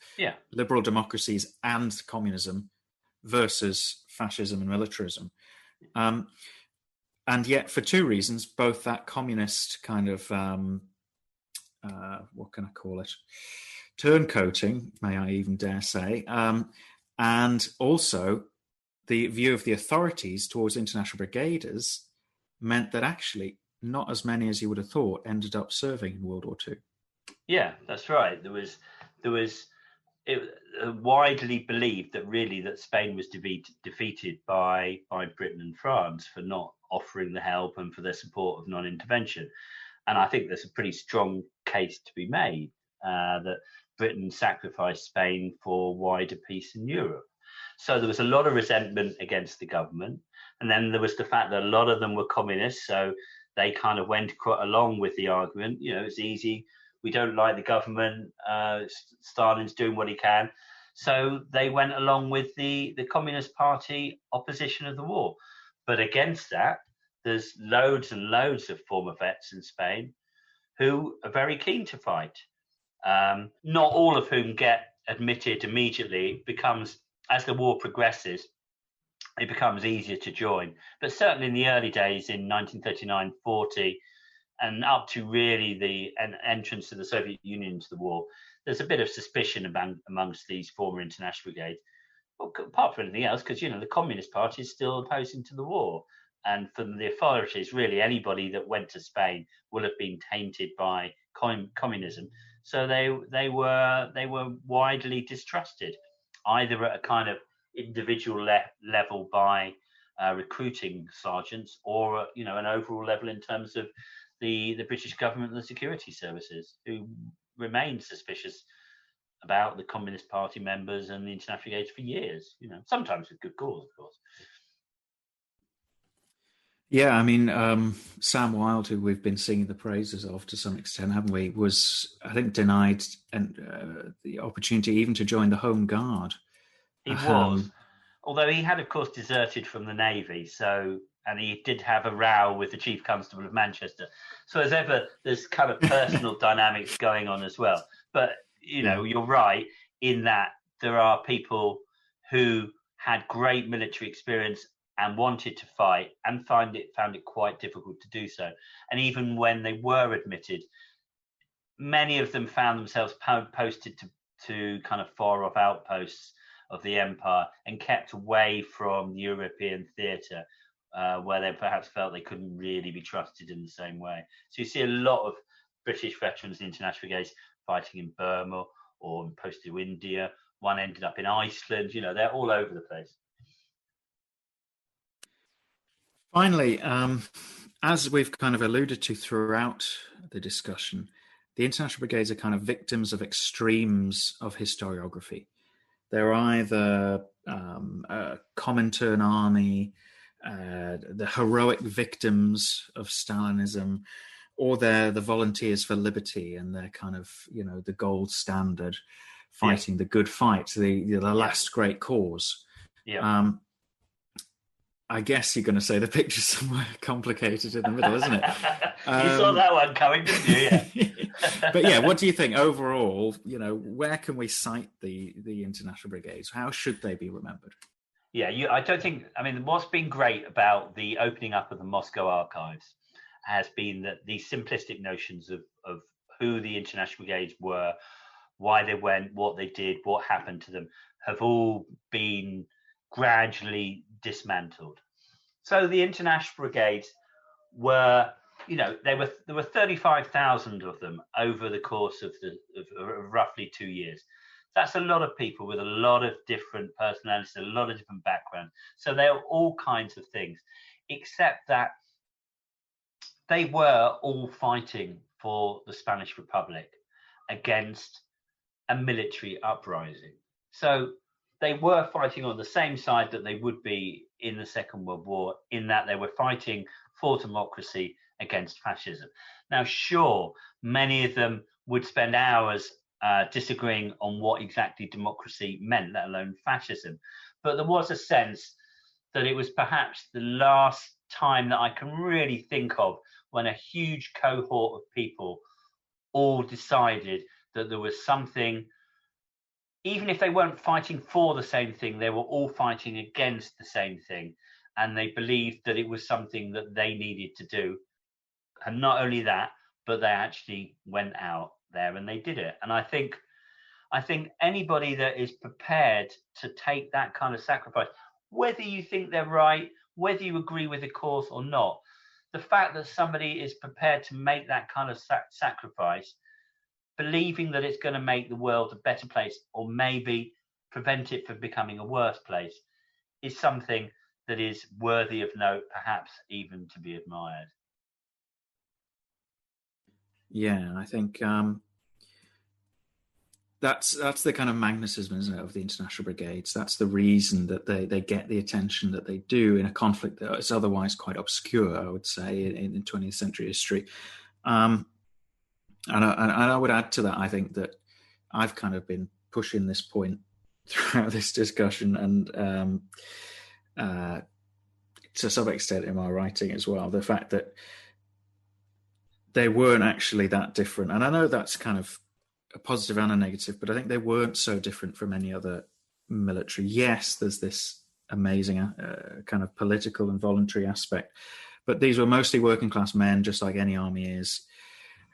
liberal democracies and communism versus fascism and militarism. And yet, for two reasons, both that communist kind of, what can I call it, turncoating, may I even dare say, and also the view of the authorities towards international brigaders meant that actually not as many as you would have thought ended up serving in World War II. Yeah, that's right. There was widely believed that Spain was defeated by Britain and France for not offering the help and for their support of non-intervention. And I think there's a pretty strong case to be made that Britain sacrificed Spain for wider peace in Europe. So there was a lot of resentment against the government. And then there was the fact that a lot of them were communists, so they kind of went along with the argument. It's easy. We don't like the government. Stalin's doing what he can. So they went along with the Communist Party opposition of the war. But against that, there's loads and loads of former vets in Spain who are very keen to fight. Not all of whom get admitted immediately. It becomes, as the war progresses, it becomes easier to join. But certainly in the early days, in 1939-40, and up to really the entrance of the Soviet Union into the war, there's a bit of suspicion amongst these former international brigades. Well, apart from anything else, because, the Communist Party is still opposing to the war. And from the authorities, really anybody that went to Spain will have been tainted by communism. So they were widely distrusted, either at a kind of individual level by recruiting sergeants, or an overall level in terms of the British government and the security services, who remained suspicious about the Communist Party members and the International Brigades for years. Sometimes with good cause, of course. Yeah, I mean, Sam Wilde, who we've been singing the praises of to some extent, haven't we, was, I think, denied the opportunity even to join the Home Guard. He was, although he had, of course, deserted from the Navy, and he did have a row with the Chief Constable of Manchester. So as ever, there's kind of personal dynamics going on as well. But, you're right in that there are people who had great military experience and wanted to fight and found it quite difficult to do so. And even when they were admitted, many of them found themselves posted to kind of far off outposts of the empire and kept away from the European theatre, where they perhaps felt they couldn't really be trusted in the same way. So you see a lot of British veterans in International Brigades fighting in Burma or posted to India. One ended up in Iceland. They're all over the place. Finally, as we've kind of alluded to throughout the discussion, the International Brigades are kind of victims of extremes of historiography. They're either a Comintern army, the heroic victims of Stalinism, or they're the volunteers for liberty, and they're kind of, the gold standard, fighting the good fight, the last great cause. Yeah. I guess you're going to say the picture's somewhere complicated in the middle, isn't it? You saw that one coming, didn't you? Yeah. But yeah, what do you think overall? Where can we cite the International Brigades? How should they be remembered? Yeah, I don't think. I mean, what's been great about the opening up of the Moscow archives has been that these simplistic notions of who the International Brigades were, why they went, what they did, what happened to them, have all been gradually dismantled. So the International Brigades were, there were 35,000 of them over the course of roughly 2 years. That's a lot of people with a lot of different personalities, a lot of different backgrounds. So they're all kinds of things, except that they were all fighting for the Spanish Republic against a military uprising. So they were fighting on the same side that they would be in the Second World War, in that they were fighting for democracy against fascism. Now, sure, many of them would spend hours disagreeing on what exactly democracy meant, let alone fascism. But there was a sense that it was perhaps the last time that I can really think of when a huge cohort of people all decided that there was something. Even if they weren't fighting for the same thing, they were all fighting against the same thing. And they believed that it was something that they needed to do. And not only that, but they actually went out there and they did it. And I think anybody that is prepared to take that kind of sacrifice, whether you think they're right, whether you agree with the cause or not, the fact that somebody is prepared to make that kind of sacrifice, believing that it's going to make the world a better place or maybe prevent it from becoming a worse place, is something that is worthy of note, perhaps even to be admired. Yeah, I think that's the kind of magnetism, isn't it, of the International Brigades. That's the reason that they get the attention that they do in a conflict that is otherwise quite obscure, I would say, in 20th century history. And I would add to that, I think that I've kind of been pushing this point throughout this discussion, and to some extent in my writing as well, the fact that they weren't actually that different. And I know that's kind of a positive and a negative, but I think they weren't so different from any other military. Yes, there's this amazing kind of political and voluntary aspect, but these were mostly working class men, just like any army is,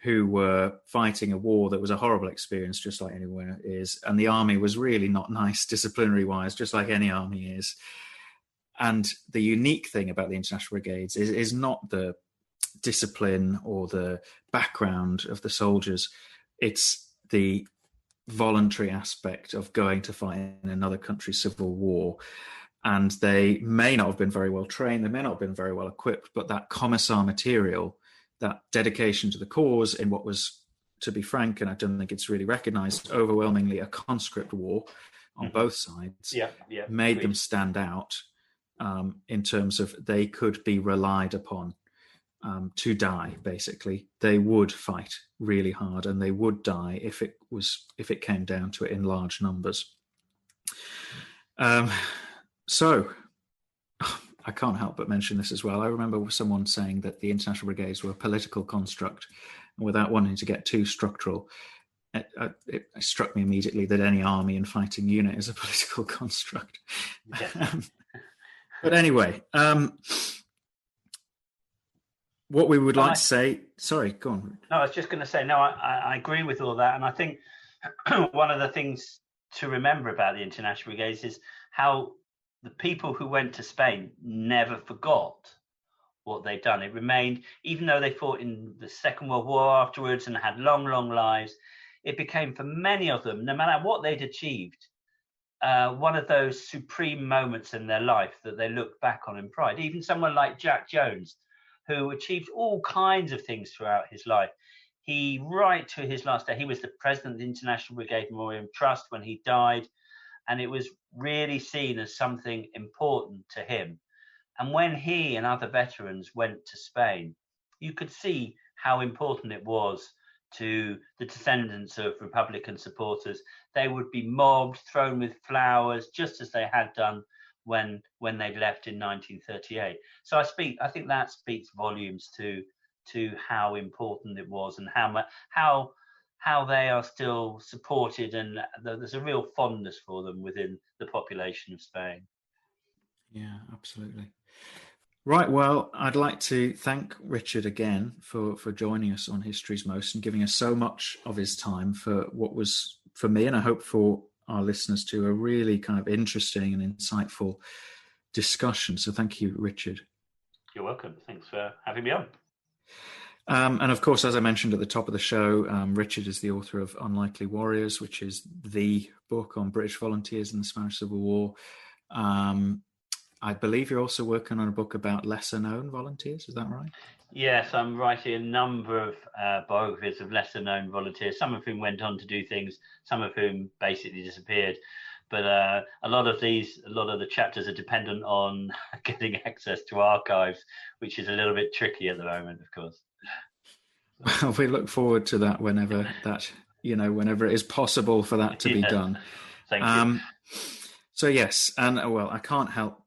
who were fighting a war that was a horrible experience, just like anywhere is. And the army was really not nice disciplinary wise, just like any army is. And the unique thing about the International Brigades is not the discipline or the background of the soldiers. It's the voluntary aspect of going to fight in another country's civil war. And they may not have been very well trained, they may not have been very well equipped, but that commissar material, that dedication to the cause in what was, to be frank, and I don't think it's really recognized, overwhelmingly a conscript war on both sides, made them stand out in terms of they could be relied upon to die. Basically, they would fight really hard, and they would die if it came down to it in large numbers. So I can't help but mention this as well. I remember someone saying that the International Brigades were a political construct, and without wanting to get too structural, it struck me immediately that any army and fighting unit is a political construct. Yeah. But anyway, what we would like to say... Sorry, go on. No, I was just going to say, no, I agree with all that. And I think one of the things to remember about the International Brigades is how the people who went to Spain never forgot what they'd done. It remained, even though they fought in the Second World War afterwards and had long, long lives, it became for many of them, no matter what they'd achieved, one of those supreme moments in their life that they look back on in pride. Even someone like Jack Jones, who achieved all kinds of things throughout his life. He, right to his last day, he was the president of the International Brigade Memorial Trust when he died, and it was really seen as something important to him. And when he and other veterans went to Spain, you could see how important it was to the descendants of Republican supporters. They would be mobbed, thrown with flowers, just as they had done when they left in 1938. So I think that speaks volumes to how important it was, and how they are still supported, and there's a real fondness for them within the population of Spain. Yeah, absolutely. Right, well, I'd like to thank Richard again for joining us on History's Most and giving us so much of his time for what was, for me, and I hope for our listeners too, a really kind of interesting and insightful discussion. So thank you, Richard. You're welcome. Thanks for having me on. And of course, as I mentioned at the top of the show, Richard is the author of Unlikely Warriors, which is the book on British volunteers in the Spanish Civil War. I believe you're also working on a book about lesser-known volunteers. Is that right? Yes, I'm writing a number of biographies of lesser-known volunteers, some of whom went on to do things, some of whom basically disappeared. But a lot of the chapters are dependent on getting access to archives, which is a little bit tricky at the moment, of course. Well, we look forward to that whenever it is possible for that to be done. Thank you. So yes, and well, I can't help,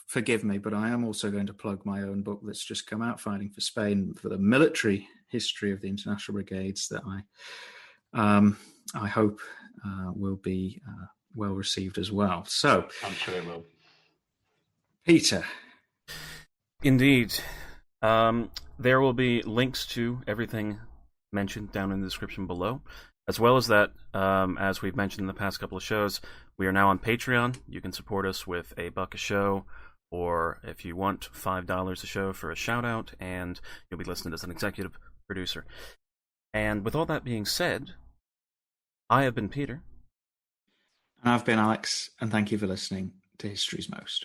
forgive me, but I am also going to plug my own book that's just come out, Fighting for Spain, for the military history of the International Brigades, that I hope will be well received as well. So I'm sure it will. Peter. Indeed. There will be links to everything mentioned down in the description below, as well as that, as we've mentioned in the past couple of shows, we are now on Patreon. You can support us with $1 a show, or if you want, $5 a show for a shout-out, and you'll be listed as an executive producer. And with all that being said, I have been Peter. And I've been Alex, and thank you for listening to History's Most.